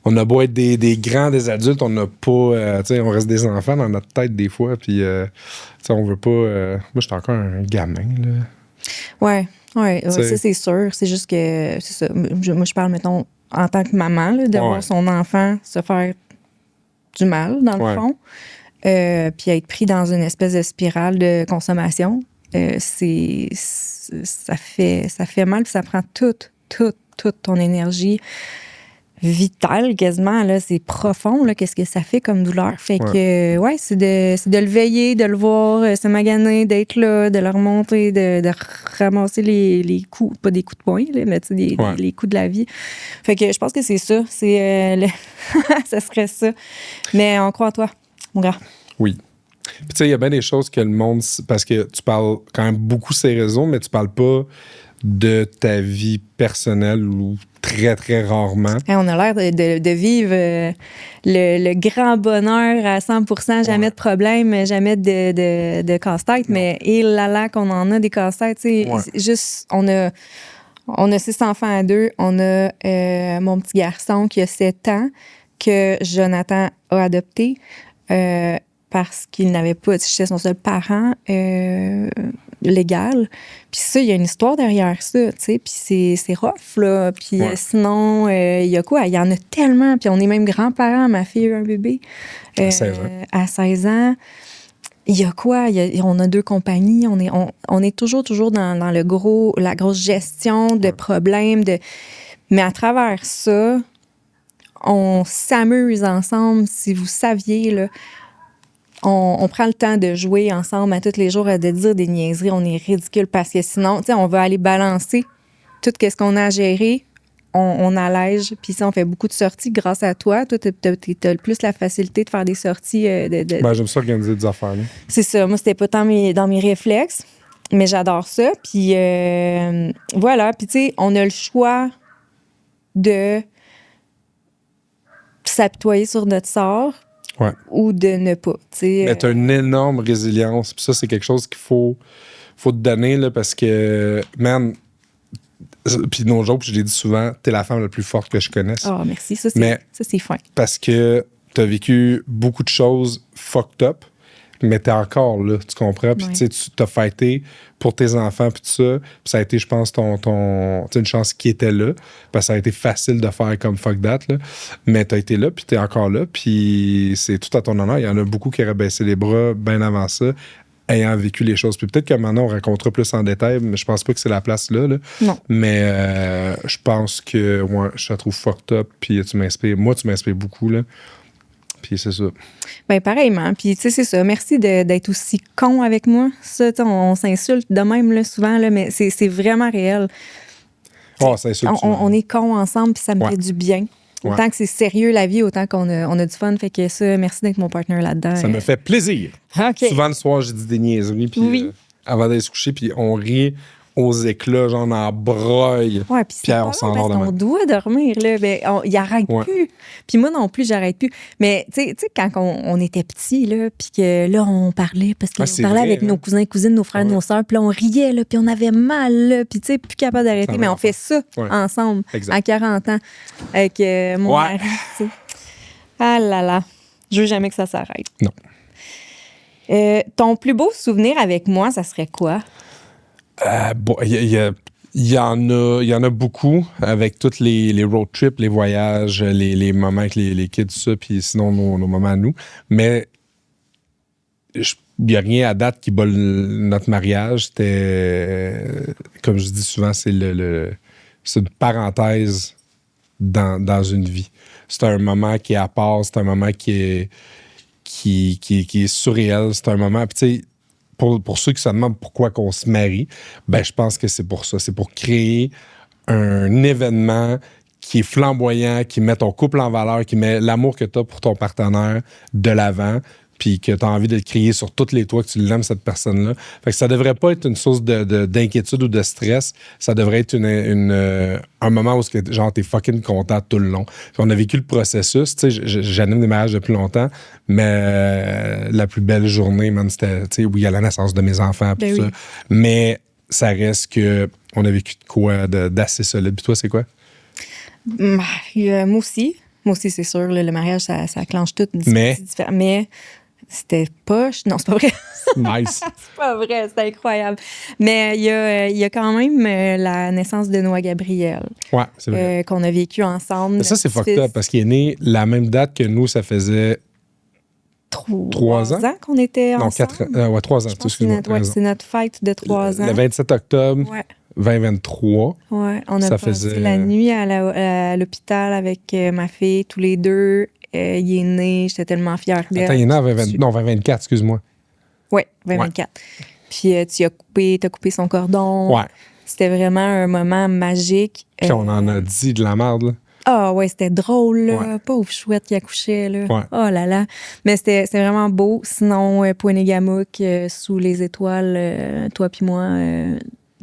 on a beau être des grands, des adultes, on n'a pas... tu sais, on reste des enfants dans notre tête des fois, puis tu sais, on veut pas... moi, je suis encore un gamin, là. Ouais, ça, c'est sûr. C'est juste que, c'est ça. Moi, je parle, mettons, en tant que maman, là, de voir son enfant se faire du mal, dans le fond, puis être pris dans une espèce de spirale de consommation. Ça fait mal, puis ça prend toute ton énergie vitale quasiment, là, c'est profond, là, qu'est-ce que ça fait comme douleur. Fait que, c'est de le veiller, de le voir, se maganer, d'être là, de le remonter, de ramasser les coups, pas des coups de poing, là, mais tu sais, les coups de la vie. Fait que je pense que c'est ça, ça serait ça. Mais on croit en toi, mon gars. Oui. Puis tu sais, il y a bien des choses que le monde... Parce que tu parles quand même beaucoup ces réseaux, mais tu parles pas de ta vie personnelle ou très, très rarement. On a l'air de vivre le grand bonheur à 100%, jamais de problème, jamais de casse-tête, mais là qu'on en a des casse-têtes, tu sais, juste, on a 6 enfants à 2, on a mon petit garçon qui a 7 ans, que Jonathan a adopté, parce qu'il n'avait pas, j'étais son seul parent légal. Puis ça, il y a une histoire derrière ça, tu sais, puis c'est rough, là. Puis sinon, il y a quoi? Il y en a tellement, puis on est même grands-parents. Ma fille a eu un bébé à 16 ans. À 16 ans. Il y a quoi? On a 2 compagnies. On est toujours dans la grosse gestion de problèmes. Mais à travers ça, on s'amuse ensemble. Si vous saviez, là, on prend le temps de jouer ensemble à tous les jours, de dire des niaiseries. On est ridicule parce que sinon, tu sais, on va aller balancer tout ce qu'on a à gérer. On allège. Puis ça, on fait beaucoup de sorties grâce à toi. Toi, t'as plus la facilité de faire des sorties. J'aime ça organiser des affaires. Là. C'est ça. Moi, c'était pas tant dans mes réflexes. Mais j'adore ça. Puis voilà. Puis tu sais, on a le choix de s'apitoyer sur notre sort. Ou de ne pas. Mais tu as une énorme résilience. Puis ça, c'est quelque chose qu'il faut te donner là, parce que, man, puis non joke, je l'ai dit souvent, t'es la femme la plus forte que je connaisse. Oh, merci. Ça, c'est fin. Parce que t'as vécu beaucoup de choses fucked up, mais t'es encore là, tu comprends? Puis tu sais, tu t'as fighté pour tes enfants, puis tout ça. Puis ça a été, je pense, une chance qui était là. Parce que ça a été facile de faire comme fuck that, là. Mais t'as été là, puis t'es encore là. Puis c'est tout à ton honneur. Il y en a beaucoup qui auraient baissé les bras bien avant ça, ayant vécu les choses. Puis peut-être que maintenant, on racontera plus en détail, mais je pense pas que c'est la place là. Non. Mais je pense que je te trouve fucked up, puis tu m'inspires. Moi, tu m'inspires beaucoup, là. Puis c'est ça. Bien, pareillement. Puis, tu sais, c'est ça. Merci d'être aussi con avec moi. Ça, on s'insulte de même, là, souvent, là, mais c'est vraiment réel. Oh, ça insulte. On est cons ensemble, puis ça me fait du bien. Autant que c'est sérieux, la vie, autant qu'on a du fun. Fait que ça, merci d'être mon partenaire là-dedans. Ça me fait plaisir. Okay. Souvent, le soir, j'ai dit des niaiseries, puis avant d'aller se coucher, puis on rit aux éclats, genre en broille. Ouais, puis on s'en va on doit dormir, là. Ben, il arrête plus. Puis moi non plus, j'arrête plus. Mais tu sais, quand on était petits, là, puis que là, on parlait, parce qu'on parlait avec nos cousins, cousines, nos frères, nos sœurs, puis là, on riait, là, puis on avait mal, là, puis tu sais, plus capable d'arrêter. Mais on fait ça ensemble, à 40 ans, avec mon mari, tu sais. Ah là là, je veux jamais que ça s'arrête. Non. Ton plus beau souvenir avec moi, ça serait quoi? Il y en a beaucoup avec tous les road trips, les voyages, les moments avec les kids, tout ça, puis sinon nos moments à nous. Mais il n'y a rien à date qui bat notre mariage. C'était, comme je dis souvent, c'est c'est une parenthèse dans une vie. C'est un moment qui est à part, c'est un moment qui est surréel, c'est un moment... Puis tu sais, pour ceux qui se demandent pourquoi qu'on se marie, ben je pense que c'est pour ça. C'est pour créer un événement qui est flamboyant, qui met ton couple en valeur, qui met l'amour que tu as pour ton partenaire de l'avant, puis que tu as envie de le crier sur tous les toits, que tu l'aimes, cette personne-là. Fait que ça devrait pas être une source d'inquiétude ou de stress. Ça devrait être un moment où genre, t'es fucking content tout le long. Puis on a vécu le processus. Tu sais, j'anime des mariages depuis longtemps, mais la plus belle journée, man, c'était, tu sais, où il y a la naissance de mes enfants, tout ça. Mais ça reste que on a vécu de quoi d'assez solide. Puis toi, c'est quoi? Moi aussi. Moi aussi, c'est sûr, là, le mariage, ça clenche tout. Mais? C'est différent. Mais c'était poche. Non, c'est pas vrai. Nice. C'est pas vrai, c'est incroyable. Mais il y a quand même la naissance de Noah Gabriel Ouais, c'est vrai. qu'on a vécu ensemble. Mais ça, c'est Notre fucked up parce qu'il est né la même date que nous, ça faisait 3 ans qu'on était non, ensemble. 4 ans. Ouais, 3 ans, Je pense que excuse-moi. c'est notre, c'est notre fête de 3 ans. Le 27 octobre Ouais. 2023. Ouais, on a Ça passé faisait- la nuit à l'hôpital avec ma fille, tous les deux. Il est né, j'étais tellement fière d'elle. Attends, il est né en 2024, excuse-moi. Ouais, 2024. Puis t'as coupé son cordon. Ouais. C'était vraiment un moment magique. Puis on en a dit de la merde, là. Ah ouais, c'était drôle, là. Ouais. Pauvre chouette qui accouchait, là. Ouais. Oh là là. Mais c'était vraiment beau. Sinon, Pouanégamouk, sous les étoiles, toi puis moi,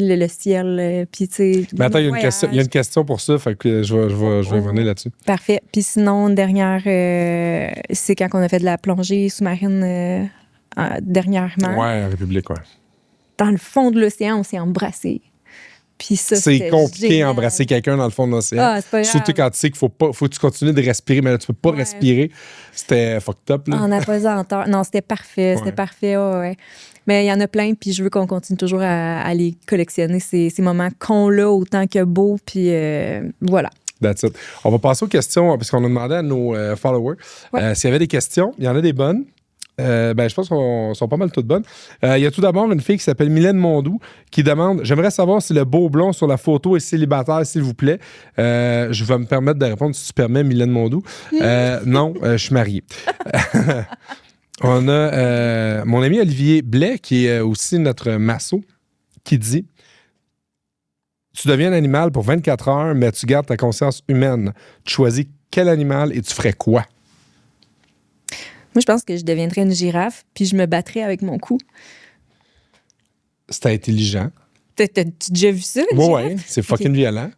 le ciel, puis tu sais... Mais attends, il y a une voyage. question, il y a une question pour ça, fait que je vais venir là-dessus. Parfait. Puis sinon, dernière, c'est quand on a fait de la plongée sous-marine dernièrement. Ouais, République, ouais. Dans le fond de l'océan, on s'est embrassés. Puis ça, C'est c'était compliqué génial. d'embrasser quelqu'un dans le fond de l'océan. Ah, c'est pas grave. Surtout quand tu sais qu'il faut que tu continues de respirer, mais là, tu peux pas Ouais. respirer. C'était fucked up, là. En apesanteur. Non, c'était parfait. C'était Ouais. parfait, ouais. Mais il y en a plein, puis je veux qu'on continue toujours à les collectionner, ces moments qu'on l'a autant que beaux, puis voilà. That's it. On va passer aux questions, parce qu'on a demandé à nos followers s'il y avait des questions. Il y en a des bonnes. Je pense qu'elles sont pas mal toutes bonnes. Il y a tout d'abord une fille qui s'appelle Mylène Mondou qui demande « J'aimerais savoir si le beau blond sur la photo est célibataire, s'il vous plaît. Je vais me permettre de répondre, si tu permets, Mylène Mondou. Non, je suis marié. On a mon ami Olivier Blais, qui est aussi notre masso, qui dit « Tu deviens un animal pour 24 heures, mais tu gardes ta conscience humaine. Tu choisis quel animal et tu ferais quoi? » Moi, je pense que je deviendrais une girafe, puis je me battrais avec mon cou. C'était intelligent. T'as-tu déjà vu ça? une Ouais, girafe? ouais, c'est fucking violent.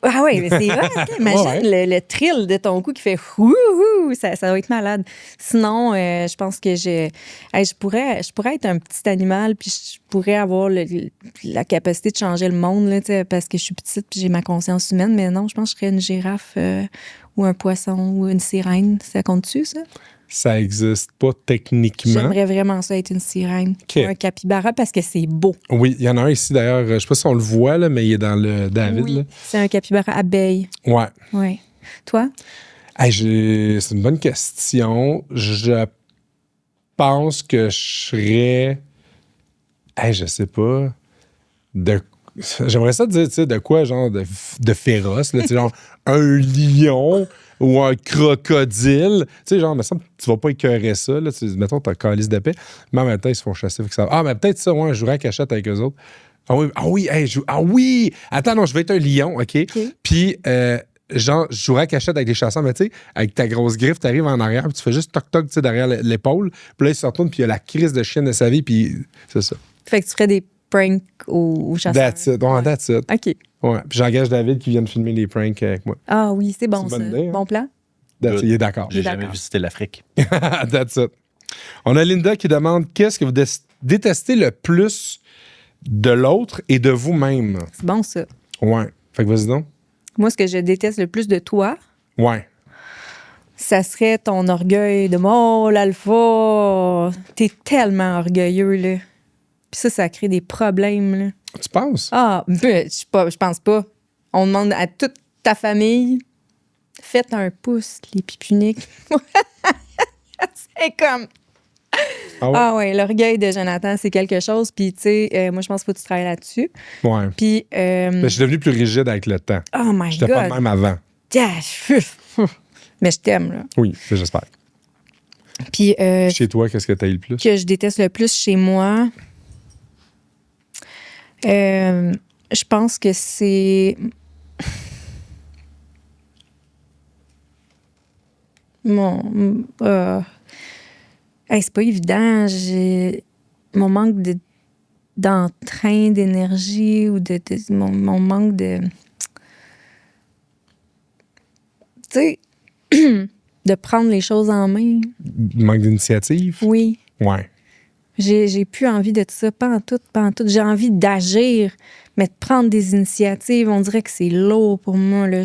Ah ouais, mais c'est vrai. Imagine le thrill de ton cou qui fait wouhou, ça va être malade. Sinon, je pense que je pourrais être un petit animal, puis je pourrais avoir la capacité de changer le monde, là, parce que je suis petite, puis j'ai ma conscience humaine. Mais non, je pense que je serais une girafe ou un poisson ou une sirène. Ça compte-tu, ça? Ça existe pas techniquement. J'aimerais vraiment ça être une sirène. OK. Un capybara parce que c'est beau. Oui, il y en a un ici d'ailleurs. Je sais pas si on le voit, là, mais il est dans le David. Oui, Là. c'est un capybara abeille. Ouais. Ouais. Toi? Hey, c'est une bonne question. Je pense que je serais. Hey, je sais pas. J'aimerais ça te dire, tu sais, de quoi, genre, de féroce, là, tu sais, genre, un lion ou un crocodile. Tu sais, genre, me semble que tu vas pas écœurer ça, là. Mettons, t'as un calice d'épée, mais en même temps, ils se font chasser. Fait que ça... Ah, mais peut-être ça, ouais, je jouerais à cachette avec eux autres. Ah oui, hey, ah oui! Attends, non, je vais être un lion, OK? Puis, genre, je jouerais à cachette avec les chasseurs, mais tu sais, avec ta grosse griffe, t'arrives en arrière, puis tu fais juste toc-toc, tu sais, derrière l'épaule. Puis là, il se retourne, puis il y a la crise de chienne de sa vie, puis c'est ça. Fait que tu ferais des pranks aux chasseurs. That's it. Ouais, that's it. OK. Ouais. Puis j'engage David qui vient de filmer les pranks avec moi. Ah oui, c'est bon, C'est ça. une bonne idée, hein? Bon plan? That's it. Il est d'accord. J'ai D'accord. jamais visité l'Afrique. That's it. On a Linda qui demande qu'est-ce que vous détestez le plus de l'autre et de vous-même? C'est bon, ça. Ouais. Fait que vas-y donc. Moi, ce que je déteste le plus de toi, Ouais. ça serait ton orgueil de « Oh, l'alpha! » T'es tellement orgueilleux, là. Puis ça crée des problèmes, là. Tu penses? Ah, ben, je pense pas. On demande à toute ta famille, faites un pouce, les pipuniques. C'est comme... Ah ouais? Ah ouais, l'orgueil de Jonathan, c'est quelque chose. Puis, tu sais, moi, je pense qu'il faut que tu travailles là-dessus. Ouais. Puis... Mais je suis devenu plus rigide avec le temps. oh my J'étais pas God! de même avant. Mais je t'aime, là. Oui, j'espère. Puis, Chez toi, qu'est-ce que t'as eu le plus? que je déteste le plus chez moi, je pense que c'est... Hey, c'est pas évident. J'ai mon manque d'entrain, d'énergie ou mon manque de... Tu sais, de prendre les choses en main. Manque d'initiative? Oui. Ouais. J'ai plus envie de ça, pas en tout. J'ai envie d'agir, mais de prendre des initiatives. On dirait que c'est lourd pour moi. Là.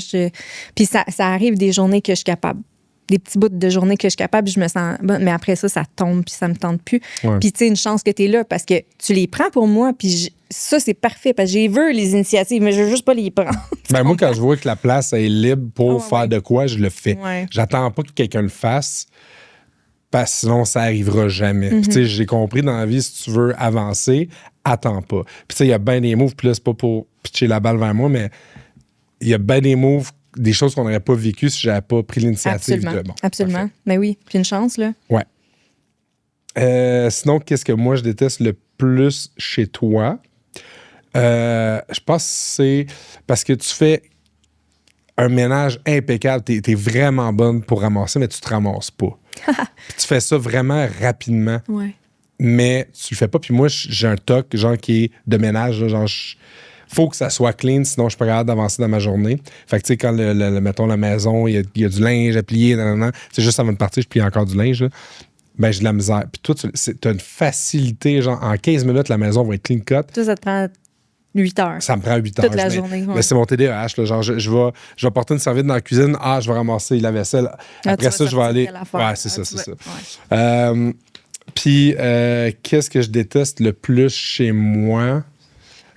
Puis ça arrive des journées que je suis capable. Des petits bouts de journée que je suis capable, je me sens bonne, mais après ça tombe, puis ça me tente plus. Ouais. Puis tu sais, une chance que tu es là, parce que tu les prends pour moi, puis ça, c'est parfait, parce que j'ai vu les initiatives, mais je veux juste pas les prendre. Ben moi, quand je vois que la place est libre pour Ah, faire ouais. de quoi, je le fais. Ouais. J'attends pas que quelqu'un le fasse, parce que sinon, ça arrivera jamais. Puis, tu sais, j'ai compris dans la vie, si tu veux avancer, attends pas. Puis, tu sais, il y a bien des moves, puis là, c'est pas pour pitcher la balle vers moi, mais il y a bien des moves, des choses qu'on n'aurait pas vécues si j'avais pas pris l'initiative Absolument. de bon. Absolument. Parfait. Mais oui, puis une chance, là. Ouais. Sinon, qu'est-ce que moi, je déteste le plus chez toi? Je pense que c'est parce que tu fais un ménage impeccable. T'es vraiment bonne pour ramasser, mais tu te ramasses pas. Puis tu fais ça vraiment rapidement, Ouais. mais tu le fais pas. Puis moi, j'ai un toc, genre, qui est de ménage. Là, genre, faut que ça soit clean, sinon je suis pas capable d'avancer dans ma journée. Fait que, tu sais, quand, mettons, la maison, il y a du linge à plier, c'est juste avant de partir, je plie encore du linge, là. Ben, j'ai de la misère. Puis toi, t'as une facilité, genre, en 15 minutes, la maison va être clean cut. Toi, ça te prend 8 heures. Ça me prend 8 heures. Toute la journée, ouais. Mais c'est mon TDAH. Là, genre, je vais porter une serviette dans la cuisine. Je vais ramasser la vaisselle. Après ça, je vais aller. Ouais, c'est ça, c'est ça. Ouais. Puis, qu'est-ce que je déteste le plus chez moi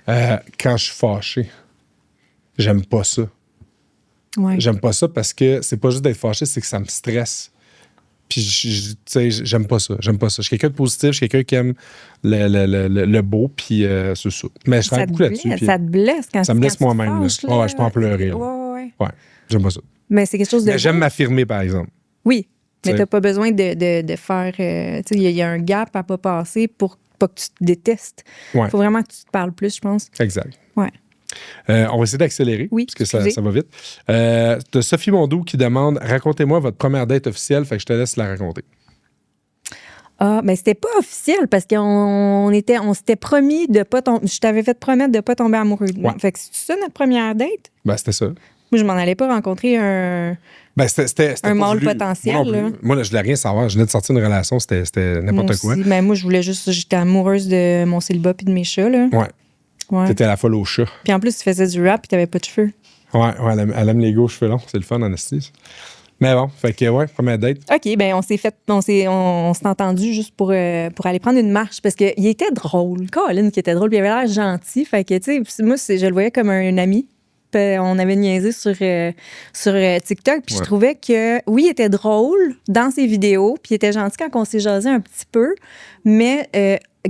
quand je suis fâché? J'aime pas ça. Ouais. J'aime pas ça parce que c'est pas juste d'être fâché, c'est que ça me stresse. Puis, tu sais, j'aime pas ça. J'aime pas ça. Je suis quelqu'un de positif, je suis quelqu'un qui aime le beau, puis c'est ça. Mais je travaille beaucoup là-dessus. Puis Ça te blesse quand ça me blesse quand tu te moi-même. Là. fâches, là. Ouais, je peux en pleurer. Là. Ouais. Ouais, j'aime pas ça. Mais c'est quelque chose de. Mais j'aime beau. m'affirmer, par exemple. Oui, mais T'sais. t'as pas besoin de faire. Tu sais, il y a un gap à pas passer pour pas que tu te détestes. Ouais. Faut vraiment que tu te parles plus, je pense. Exact. Ouais. On va essayer d'accélérer, Oui, parce que ça excusez. va vite. T'as Sophie Mondou qui demande « Racontez-moi votre première date officielle », fait que je te laisse la raconter. Ah, mais c'était pas officiel parce qu'on s'était promis de pas tomber. Je t'avais fait promettre de pas tomber amoureux de moi. Ouais. Fait que c'est ça notre première date? Ben, c'était ça. Moi, je m'en allais pas rencontrer un. Ben, c'était Un pas mâle voulu. potentiel, Moi, non plus. là. Moi, là, je voulais rien savoir. Je venais de sortir d'une relation, c'était n'importe Moi quoi. aussi. Mais moi, je voulais juste. J'étais amoureuse de mon célibat puis de mes chats, là. Ouais. Ouais. T'étais la folle au chat. Puis en plus, tu faisais du rap puis t'avais pas de cheveux. Ouais, elle aime les gros cheveux longs. C'est le fun, en esti. Mais bon, fait que, ouais, première date. OK, ben on s'est entendu juste pour aller prendre une marche parce qu'il était drôle. Colin qui était drôle, puis il avait l'air gentil. Fait que, tu sais, moi, je le voyais comme un ami. Puis on avait niaisé sur TikTok, puis Ouais. je trouvais que, oui, il était drôle dans ses vidéos, puis il était gentil quand on s'est jasé un petit peu, mais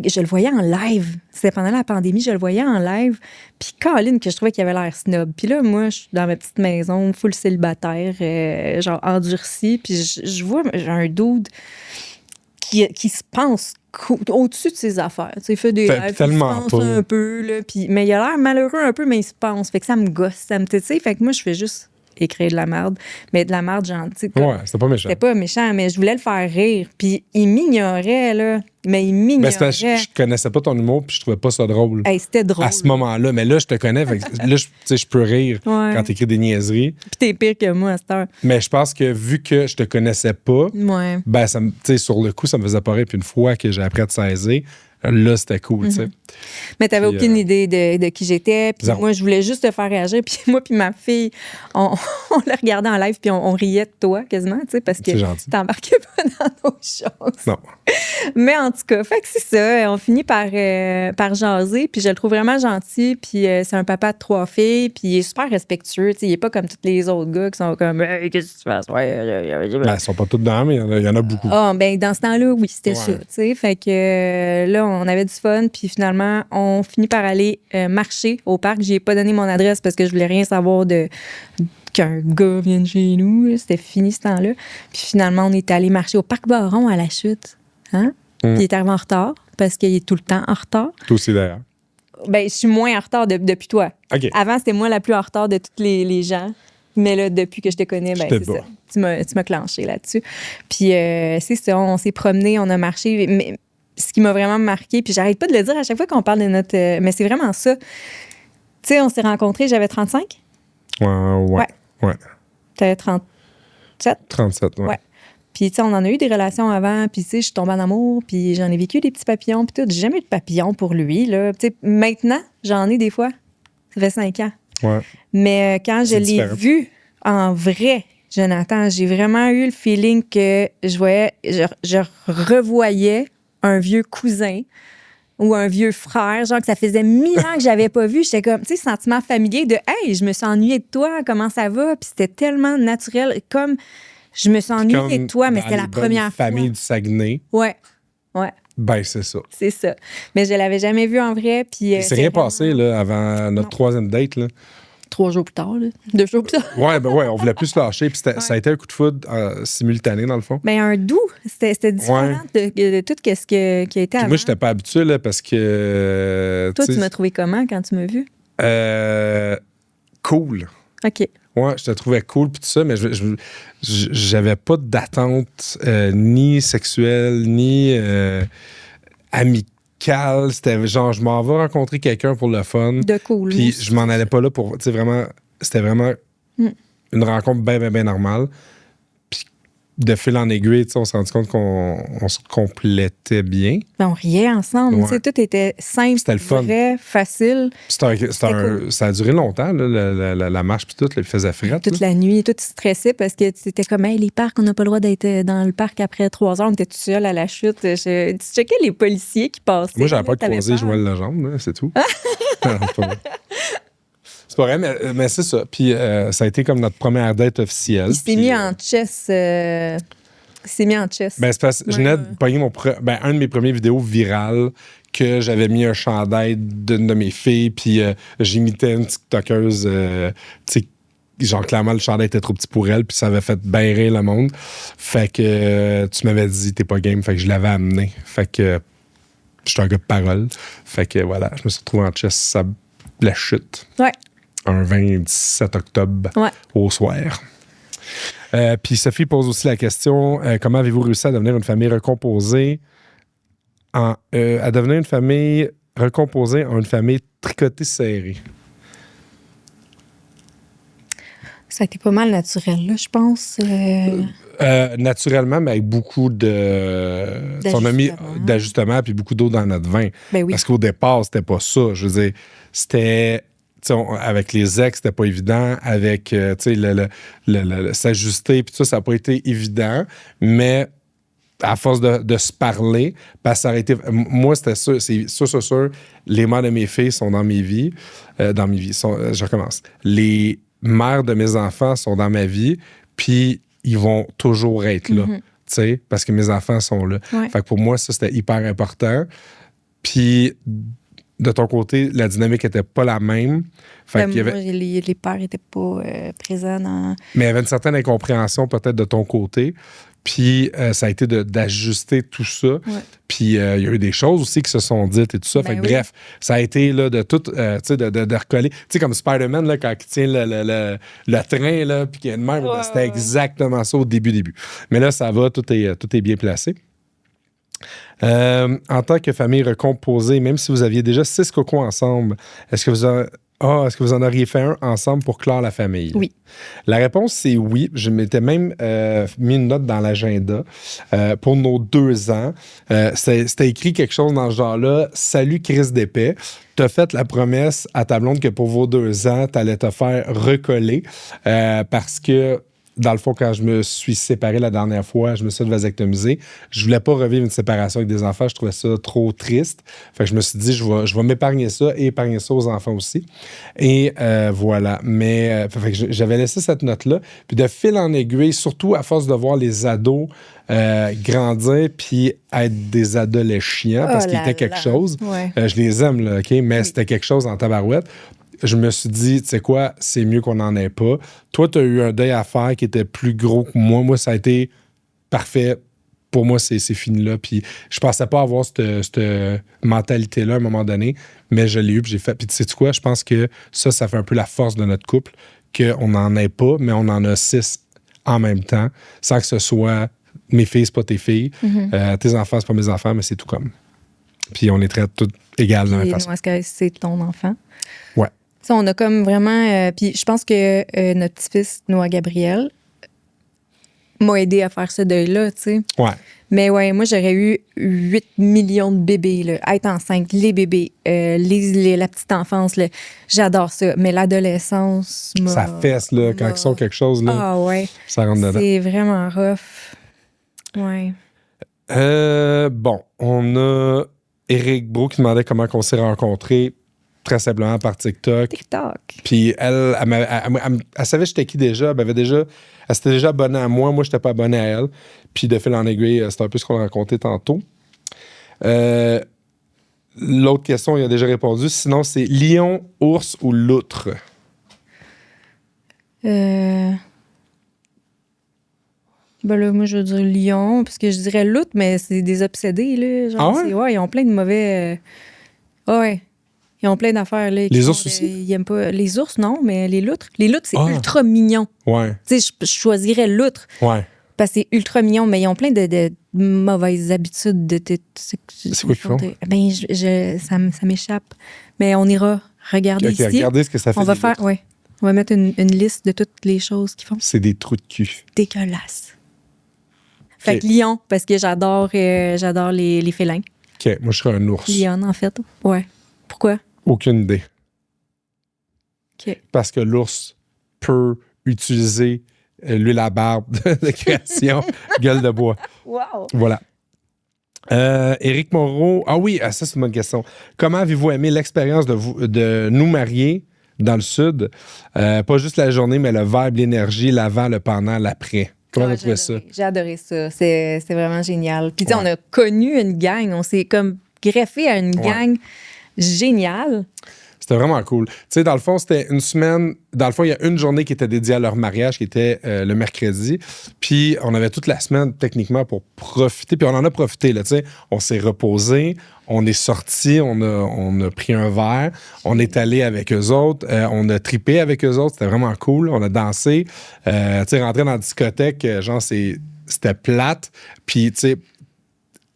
je le voyais en live. C'était pendant la pandémie, je le voyais en live. Puis Colin, que je trouvais qu'il avait l'air snob. Puis là, moi, je suis dans ma petite maison, full célibataire, genre endurci. Puis je vois, j'ai un dude qui se pense au-dessus de ses affaires. Tu sais, il fait des Fait rêves, tellement il se pense pas. un peu. Là, puis, mais il a l'air malheureux un peu, mais il se pense. Fait que ça me gosse, ça me tétille. Fait que moi, je fais juste écrire de la merde. Mais de la merde gentille. Ouais, c'était pas méchant. C'était pas méchant, mais je voulais le faire rire. Puis il m'ignorait, là. Mais il Mais m'ignorait. c'est parce que je connaissais pas ton humour, puis je trouvais pas ça drôle. Hey, c'était drôle. À ce moment-là. Mais là, je te connais. Fait que là, tu sais, je peux rire Ouais. quand t'écris des niaiseries. Puis t'es pire que moi à cette heure. Mais je pense que vu que je te connaissais pas, Ouais. ben, ça me, tu sais, sur le coup, ça me faisait pas rire. Puis une fois que j'ai appris à te saisir, là, c'était cool, tu sais. Mais t'avais Puis, aucune idée de qui j'étais. Puis Zéro. moi, je voulais juste te faire réagir. Puis moi, puis ma fille, on la regardait en live, puis on riait de toi quasiment, tu sais, parce que C'est gentil. t'embarquais pas dans nos choses. Non. Mais en tout cas, fait que c'est ça. On finit par jaser, puis je le trouve vraiment gentil. Puis c'est un papa de 3 filles, puis il est super respectueux. Tu sais, il est pas comme tous les autres gars qui sont comme hey, qu'est-ce que tu fais? Ben, ils sont pas tous dedans, mais il y en a beaucoup. Ah, ben dans ce temps-là, oui, c'était Ouais. ça. Tu sais, fait que là, on avait du fun, puis finalement, on finit par aller marcher au parc. J'ai pas donné mon adresse parce que je voulais rien savoir qu'un gars vienne chez nous. Là. C'était fini ce temps-là. Puis finalement, on est allé marcher au parc Baron à la chute. Hein? Puis il est arrivé en retard parce qu'il est tout le temps en retard. Toi aussi, d'ailleurs. Ben, je suis moins en retard depuis toi. OK. Avant, c'était moi la plus en retard de tous les gens. Mais là, depuis que je te connais, ben, J'étais c'est bas. ça. Tu m'as clenché là-dessus. Puis, c'est ça, on s'est promené, on a marché. Mais ce qui m'a vraiment marqué, puis j'arrête pas de le dire à chaque fois qu'on parle de notre... mais c'est vraiment ça. Tu sais, on s'est rencontrés, j'avais 35. Ouais. T'avais 37. 37, ouais. Ouais. Puis, tu sais, on en a eu des relations avant, puis, tu sais, je suis tombée en amour, puis j'en ai vécu des petits papillons, puis tout. J'ai jamais eu de papillons pour lui, là. Tu sais, maintenant, j'en ai des fois. Ça fait 5 ans. Ouais. Mais quand je C'est l'ai différent. vu en vrai, Jonathan, j'ai vraiment eu le feeling que je revoyais un vieux cousin ou un vieux frère, genre que ça faisait 1000 ans que j'avais pas vu. J'étais comme, tu sais, sentiment familier de « Hey, je me suis ennuyée de toi, comment ça va? » Puis c'était tellement naturel, comme je me suis ennuyée de toi, mais c'était la première fois. Famille du Saguenay, Ouais, ben c'est ça. c'est ça. Mais je l'avais jamais vu en vrai. Puis Il s'est rien passé là, avant notre troisième date. Là. 3 jours plus tard, là. 2 jours plus tard. Ouais, ben ouais, on voulait plus se lâcher. Puis ça a été un coup de foudre simultané, dans le fond. Ben, un doux. C'était différent de tout ce qui a été Puis avant. moi, j'étais pas habitué là, parce que. Toi, tu sais, tu m'as trouvé comment quand tu m'as vu? Cool. OK. Ouais, je te trouvais cool puis tout ça, mais j'avais pas d'attente ni sexuelle, ni amicale. C'était genre, je m'en vais rencontrer quelqu'un pour le fun. De cool. Puis je m'en allais pas là pour, tu sais, vraiment, c'était vraiment une rencontre bien normale. Puis de fil en aiguille, tu sais, on s'est rendu compte qu'on se complétait bien. Ben, on riait ensemble. Ouais. Tu sais, tout était simple, C'était le fun. vrai, facile. C'était cool. Ça a duré longtemps, là, la marche, puis tout, là, il faisait fret. Toute la nuit, tout stressé parce que c'était comme, hey, les parcs, on n'a pas le droit d'être dans le parc après 3 heures. On était tout seul à la chute. Tu checkais les policiers qui passaient. Moi, j'avais pas t'avais croisé peur. Joël Legendre, là, c'est tout. Non, c'est pas vrai. C'est pas vrai, mais c'est ça. Puis ça a été comme notre première date officielle. Il s'est mis en chess. Il s'est mis en chess. Ben, c'est parce que je venais de pogner un de mes premiers vidéos virales que j'avais mis un chandail d'une de mes filles, puis j'imitais une TikTokeuse, tu sais, genre clairement le chandail était trop petit pour elle, puis ça avait fait bien rire le monde. Fait que tu m'avais dit t'es pas game, fait que je l'avais amené. Fait que j'étais un gars de parole. Fait que voilà, je me suis retrouvé en chess à la chute. Ouais. Un 27 octobre au soir. Puis Sophie pose aussi la question comment avez-vous réussi à devenir une famille recomposée à devenir une famille recomposée en une famille tricotée serrée? Ça a été pas mal naturel, là, je pense. Naturellement, mais avec beaucoup d'ajustements puis beaucoup d'eau dans notre vin. Ben oui. Parce qu'au départ, c'était pas ça. Je veux dire, c'était... avec les ex, c'était pas évident. Avec, s'ajuster, puis ça n'a pas été évident. Mais à force de se parler, parce que ça aurait été... Moi, c'était sûr, c'est sûr. Les mères de mes filles sont dans mes vies. Je recommence. Les mères de mes enfants sont dans ma vie, puis ils vont toujours être là. Tu sais, parce que mes enfants sont là. Ouais. Fait que pour moi, ça, c'était hyper important. Puis... de ton côté, la dynamique n'était pas la même. Fait qu'il y avait... Moi, les pères n'étaient pas présents dans... Mais il y avait une certaine incompréhension peut-être de ton côté. Puis ça a été d'ajuster tout ça. Ouais. Puis il y a eu des choses aussi qui se sont dites et tout ça. Fait que bref, ça a été là, de tout, tu sais, de recoller. Tu sais, comme Spider-Man, là, quand il tient le train, là, puis qu'il y a une mère, c'était exactement ça au début. Mais là, ça va, tout est bien placé. En tant que famille recomposée, même si vous aviez déjà 6 cocos ensemble, est-ce que vous en auriez fait un ensemble pour clore la famille? Oui. La réponse, c'est oui. Je m'étais même mis une note dans l'agenda pour nos 2 ans. C'était écrit quelque chose dans ce genre-là. « Salut, Chris d'épais. T'as fait la promesse à ta blonde que pour vos 2 ans, t'allais te faire recoller parce que dans le fond, quand je me suis séparé la dernière fois, je me suis vasectomisé. Je voulais pas revivre une séparation avec des enfants. Je trouvais ça trop triste. Fait que je me suis dit, je vais m'épargner ça et épargner ça aux enfants aussi. Et voilà. Mais fait que j'avais laissé cette note-là. Puis de fil en aiguille, surtout à force de voir les ados grandir puis être des adolescents, parce qu'ils étaient quelque chose. Ouais. Je les aime, là, OK? Mais c'était quelque chose en tabarouette. Je me suis dit, tu sais quoi, c'est mieux qu'on n'en ait pas. Toi, tu as eu un deuil à faire qui était plus gros que moi. Moi, ça a été parfait. Pour moi, c'est fini là. Puis je pensais pas avoir cette mentalité-là à un moment donné, mais je l'ai eu, puis j'ai fait. Puis tu sais quoi, je pense que ça fait un peu la force de notre couple, qu'on n'en ait pas, mais on en a 6 en même temps, sans que ce soit mes filles, c'est pas tes filles, tes enfants, c'est pas mes enfants, mais c'est tout comme. Puis on est très toutes égales dans la façon. Est-ce que c'est ton enfant? Ouais. Ça, on a comme vraiment... puis je pense que notre petit-fils, Noah Gabriel, m'a aidé à faire ce deuil-là, tu sais. Ouais. Mais ouais, moi, j'aurais eu 8 millions de bébés, là. Être enceinte, les bébés, la petite enfance, là, j'adore ça. Mais l'adolescence, Ça fesse, là, quand ils sont quelque chose, là, Ah ouais, ça rentre dedans. c'est vraiment rough. Ouais. Bon, on a Éric Brou qui demandait comment on s'est rencontrés, très simplement par TikTok. TikTok. Puis elle savait j'étais qui déjà. Elle s'était déjà abonnée à moi. Moi, je n'étais pas abonné à elle. Puis de fil en aiguille, c'est un peu ce qu'on a raconté tantôt. L'autre question, il a déjà répondu. Sinon, c'est lion, ours ou loutre? Ben là, moi, je veux dire lion, parce que je dirais l'autre, mais c'est des obsédés, là. Genre, Ah ouais? Ils ont plein de mauvais... ouais. Ils ont plein d'affaires, là. Les ours aussi? Ils aiment pas... Les ours, non, mais les loutres. Les loutres, c'est Ah. ultra mignon. Ouais. Tu sais, je choisirais l'outre, Ouais. parce que c'est ultra mignon, mais ils ont plein de mauvaises habitudes. C'est quoi qu'ils font? Ben, ça m'échappe. Mais on ira regarder OK, ici. regardez ce que ça fait. On va des faire... loutres. Ouais. On va mettre une liste de toutes les choses qu'ils font. C'est des trous de cul. Dégueulasse. Fait OK. que lion, parce que j'adore les félins. OK, moi, je serais un ours. Lion, en fait. Ouais. Pourquoi? Aucune idée. OK. Parce que l'ours peut utiliser l'huile à barbe de création, gueule de bois. Wow! Voilà. Éric Moreau. Ah oui, ça, c'est une bonne question. Comment avez-vous aimé l'expérience de nous marier dans le Sud? Pas juste la journée, mais le vibe, l'énergie, l'avant, le pendant, l'après. Comment t'as trouvé ça? J'ai adoré ça. C'est vraiment génial. Puis, tu sais, Ouais. on a connu une gang. On s'est comme greffé à une gang géniale. C'était vraiment cool. Tu sais, dans le fond, c'était une semaine. Dans le fond, il y a une journée qui était dédiée à leur mariage, qui était le mercredi. Puis, on avait toute la semaine, techniquement, pour profiter. Puis, on en a profité, là, tu sais. On s'est reposé, on est sorti, on a pris un verre, on est allé avec eux autres, on a trippé avec eux autres. C'était vraiment cool. On a dansé. Tu sais, rentrer dans la discothèque, genre, c'était plate. Puis, tu sais,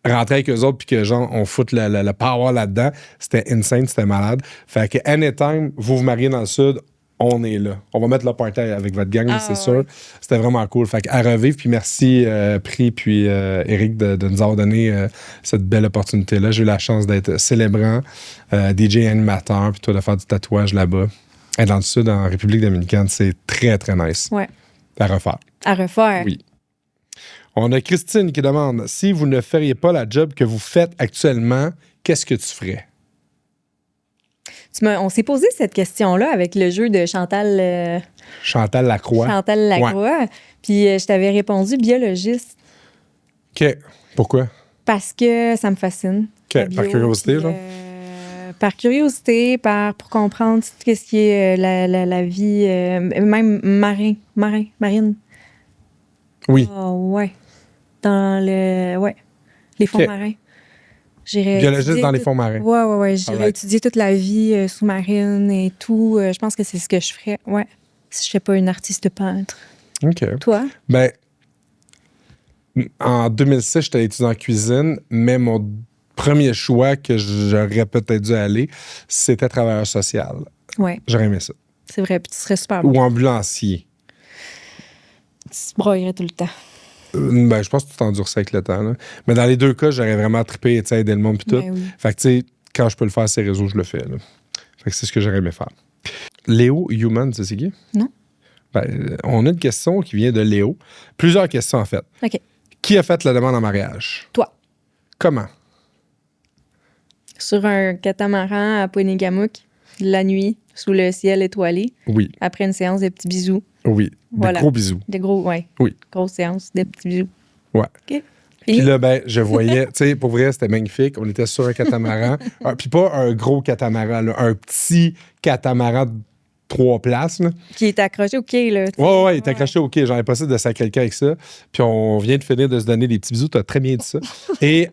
rentrer avec eux autres puis que genre on fout le power là-dedans, c'était insane, c'était malade. Fait que anytime vous mariez dans le Sud, on est là. On va mettre le party avec votre gang, c'est sûr. C'était vraiment cool. Fait que à revivre, puis merci Pri puis Éric de nous avoir donné cette belle opportunité-là. J'ai eu la chance d'être célébrant, DJ animateur, puis toi de faire du tatouage là-bas. Et dans le Sud, en République dominicaine, c'est très, très nice. Ouais. À refaire. À refaire. Oui. On a Christine qui demande, si vous ne feriez pas la job que vous faites actuellement, qu'est-ce que tu ferais? On s'est posé cette question-là avec le jeu de Chantal Lacroix. Chantal Lacroix. Puis je t'avais répondu biologiste. OK. Pourquoi? Parce que ça me fascine. La OK. Par bio, curiosité, puis, genre? Par curiosité, pour comprendre tout ce qui est la vie, même marine. Oui. Oh, ouais. Dans les fonds OK. marins. J'irais Biologiste étudier dans les fonds marins. Ouais. J'irais Alright. étudier toute la vie sous-marine et tout. Je pense que c'est ce que je ferais. Ouais. Si je ne serais pas une artiste peintre. OK. Toi? Ben, en 2006, j'étais étudiant en cuisine, mais mon premier choix que j'aurais peut-être dû aller, c'était travailleur social. Ouais, J'aurais aimé ça. c'est vrai. Puis tu serais super bon. Ou ambulancier. Tu te broyerais tout le temps. Ben, je pense que tu t'endures avec le temps. Là. Mais dans les deux cas, j'aurais vraiment trippé, tu sais, aider le monde pis tout. Ben oui. Fait que, tu sais, quand je peux le faire sur ces réseaux, je le fais. Là. Fait que c'est ce que j'aurais aimé faire. Léo Human, c'est qui? Non. Ben, on a une question qui vient de Léo. Plusieurs questions, en fait. OK. Qui a fait la demande en mariage? Toi. Comment? Sur un catamaran à Poinégamouk, la nuit, sous le ciel étoilé, Oui. après une séance de petits bisous. Oui. Voilà. Des gros bisous. Des gros, ouais. Oui. Grosse séance de petits bisous. Ouais. OK. Puis Fini? là, ben, je voyais, tu sais, pour vrai, c'était magnifique. On était sur un catamaran. Puis pas un gros catamaran, là, un petit catamaran de 3 places. Là. Qui est accroché au quai, là. Ouais, il était accroché au quai. J'en ai possible de sacrer quelqu'un avec ça. Puis on vient de finir de se donner des petits bisous. T'as très bien dit ça. Et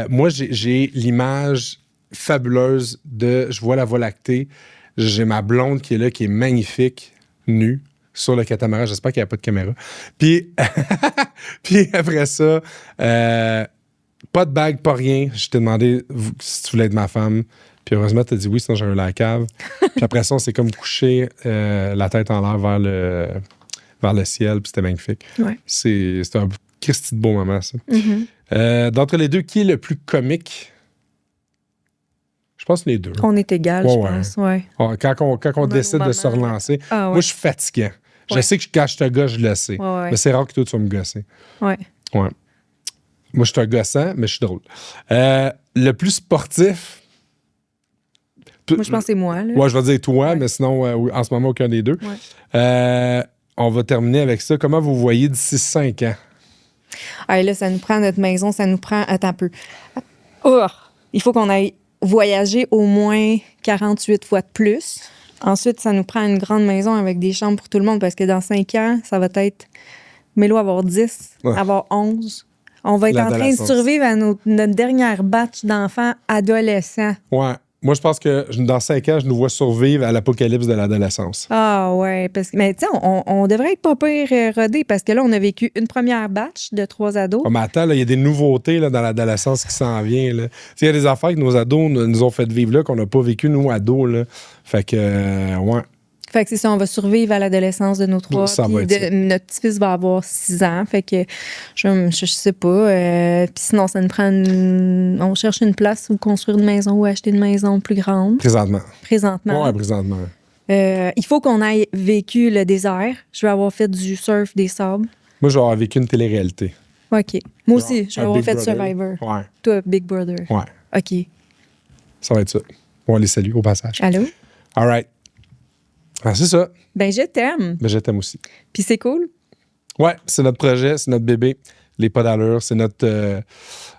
moi, j'ai l'image fabuleuse de... Je vois la Voie lactée. J'ai ma blonde qui est là, qui est magnifique, nue, sur le catamaran. J'espère qu'il n'y a pas de caméra. Puis, puis après ça, pas de bague, pas rien. Je t'ai demandé si tu voulais être ma femme. Puis heureusement, tu as dit oui, sinon j'aurais eu la cave. Puis après ça, on s'est comme couché la tête en l'air vers le ciel, puis c'était magnifique. Ouais. C'était un Christy de beau moment, ça. Mm-hmm. D'entre les deux, qui est le plus comique? Je pense les deux. On est égal, Ouais, je ouais. pense. Ouais. Quand on a décide nos de se moments. relancer, Ah, ouais. moi, je suis fatiguant. Je Ouais. sais que quand je te gosse, je le sais. Ouais. Mais c'est rare que toi, tu vas me gosser. Ouais. Ouais. Moi, je suis un gossant, mais je suis drôle. Le plus sportif... Moi, je pense que c'est moi. Là. Ouais, je vais dire toi, Ouais. mais sinon, en ce moment, aucun des deux. Ouais. On va terminer avec ça. Comment vous voyez d'ici 5 ans? Ah, là, ça nous prend notre maison, ça nous prend. Attends un peu. Oh, il faut qu'on aille voyager au moins 48 fois de plus. Ensuite, ça nous prend une grande maison avec des chambres pour tout le monde parce que dans 5 ans, ça va être. Mélo avoir 10, Ouais. avoir 11. On va être en train de L'adolescence. survivre à notre dernière batch d'enfants adolescents. Ouais. Moi, je pense que dans 5 ans, je nous vois survivre à l'apocalypse de l'adolescence. Ah ouais, parce que mais tu sais, on devrait être pas pire rodé parce que là, on a vécu une première batch de 3 ados. Oh, mais attends, là, il y a des nouveautés là, dans l'adolescence qui s'en vient. Là. Tu sais, il y a des affaires que nos ados nous ont fait vivre là, qu'on n'a pas vécu, nous, ados. Là. Fait que, ouais. Fait que c'est ça, on va survivre à l'adolescence de nos 3. Ça va être ça. Notre petit-fils va avoir 6 ans. Fait que je sais pas. Puis sinon, ça nous prend on cherche une place où construire une maison ou acheter une maison plus grande. Présentement. Présentement. Ouais, présentement. Il faut qu'on ait vécu le désert. Je vais avoir fait du surf des sables. Moi, j'ai vécu une télé-réalité. OK. Moi aussi, je vais Un avoir Big fait Brother. Survivor. Ouais. Toi, Big Brother. Ouais. OK. Ça va être ça. On les salue au passage. Allô? All right. Ah, c'est ça. Ben, je t'aime. Ben, je t'aime aussi. Puis c'est cool. Ouais, c'est notre projet, c'est notre bébé. Les pas d'allure, c'est notre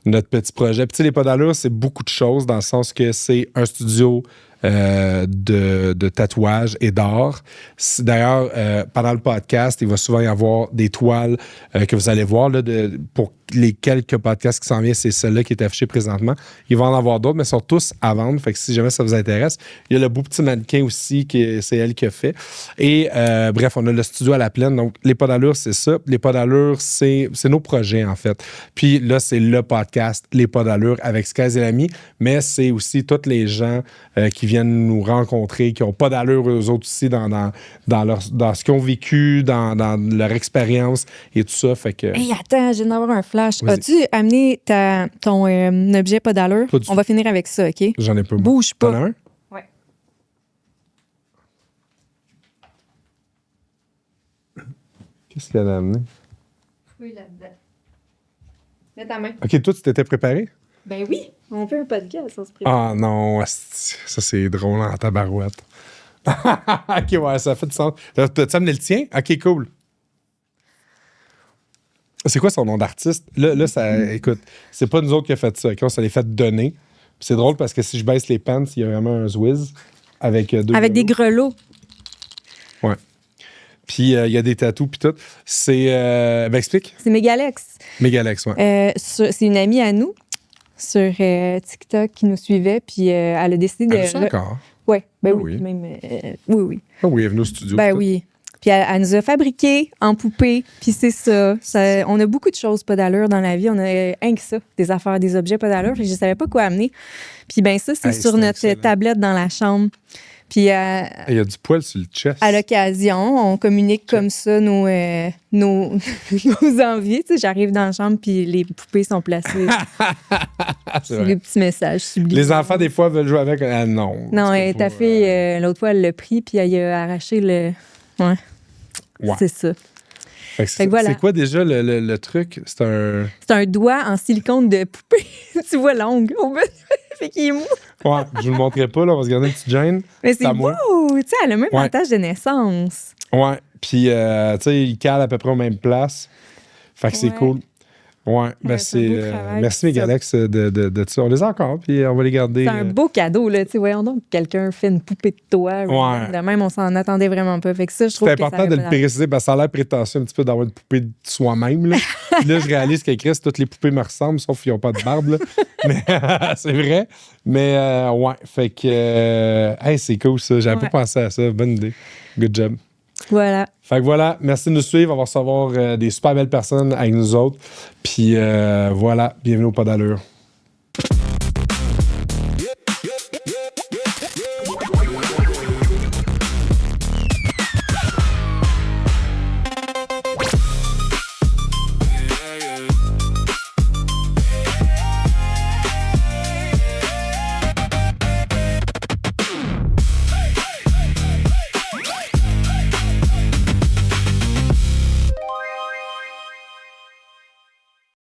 petit projet. Puis, tu sais, les pas d'allure, c'est beaucoup de choses dans le sens que c'est un studio de tatouage et d'art. D'ailleurs, pendant le podcast, il va souvent y avoir des toiles que vous allez voir. Là, pour les quelques podcasts qui s'en viennent, c'est celle-là qui est affichée présentement. Il va en avoir d'autres, mais ils sont tous à vendre. Fait que si jamais ça vous intéresse, il y a le beau petit mannequin aussi, c'est elle qui a fait. Et bref, on a le studio à la plaine. Donc, les pas d'allure, c'est ça. Les pas d'allure, c'est nos projets, en fait. Puis là, c'est le podcast Les pas d'allure avec Skies et l'ami, mais c'est aussi tous les gens qui viennent nous rencontrer, qui n'ont pas d'allure, eux autres aussi, dans ce qu'ils ont vécu, dans leur expérience et tout ça. Fait que... Hey, attends, je viens d'avoir un flash. Vas-y. As-tu amené ton objet pas d'allure? Pas du On va finir avec ça, OK? J'en ai pas. moi. Bouge pas. T'en as un? Ouais. Qu'est-ce qu'elle a amené? Oui, là-dedans. Mets ta main. OK, toi, tu t'étais préparé? Ben oui, on fait un podcast, on se prépare. Ah non, asti, ça c'est drôle en tabarouette. OK, ouais, ça fait du sens. T'as-tu amené le tien? OK, cool. C'est quoi son nom d'artiste? Là, ça, écoute, c'est pas nous autres qui a fait ça. OK? On se l'est fait donner. Puis c'est drôle parce que si je baisse les pants, il y a vraiment un Zwiz avec deux Avec des grelots. Ouais. Puis il y a des tatous puis tout. C'est... ben explique. C'est Mégalex. Mégalex, ouais. C'est une amie à nous sur TikTok qui nous suivait, puis elle a décidé de... Elle fait ça encore? Oui, ben Ah oui. oui. Même, oui. Ah oui, elle est venue au studio. Ben tout. oui. Puis elle nous a fabriqué en poupée, puis c'est ça. On a beaucoup de choses pas d'allure dans la vie. On a rien que ça, des affaires, des objets pas d'allure. Puis je savais pas quoi amener. Puis ben ça, c'est Hey, sur c'est notre excellent. tablette dans la chambre. Puis Il y a du poil sur le chest. à l'occasion, on communique comme ça nos envies. Tu sais, j'arrive dans la chambre, puis les poupées sont placées. C'est C'est vrai. des petits messages sublimes. Les enfants, des fois, veulent jouer avec. Ah non. Non, tu peux ta pas, fille, l'autre fois, elle l'a pris, puis elle a arraché le... Ouais, Ouais. c'est ça. Fait que Fait que voilà. C'est quoi déjà le truc? C'est un. C'est un doigt en silicone de poupée. Tu vois l'ongle au bout. Fait qu'il est mou. Ouais, je vous le montrerai pas, là. On va se garder une petite gêne. Mais c'est à beau. moi. Tu sais, elle a même Ouais. la tâche de naissance. Ouais. Puis, tu sais, il cale à peu près aux mêmes places. Fait que c'est Ouais. cool. Ouais, ben c'est un beau c'est. travail, Merci, puis Mégalex, de ça. On les a encore, puis on va les garder. C'est un beau cadeau, là. Tu sais, voyons donc, quelqu'un fait une poupée de toi. Ouais. De même, on s'en attendait vraiment pas. Fait que ça, je trouve C'est que ça important de le avait pas préciser parce que ça a l'air prétentieux un petit peu d'avoir une poupée de soi-même. Là. Puis là, je réalise que Chris, toutes les poupées me ressemblent, sauf qu'ils n'ont pas de barbe. Là. Mais c'est vrai. Mais ouais, fait que hey, c'est cool ça. J'avais Ouais. pas pensé à ça. Bonne idée. Good job. Voilà. Fait que voilà, merci de nous suivre. On va recevoir des super belles personnes avec nous autres. Puis voilà, bienvenue au Pas d'allure.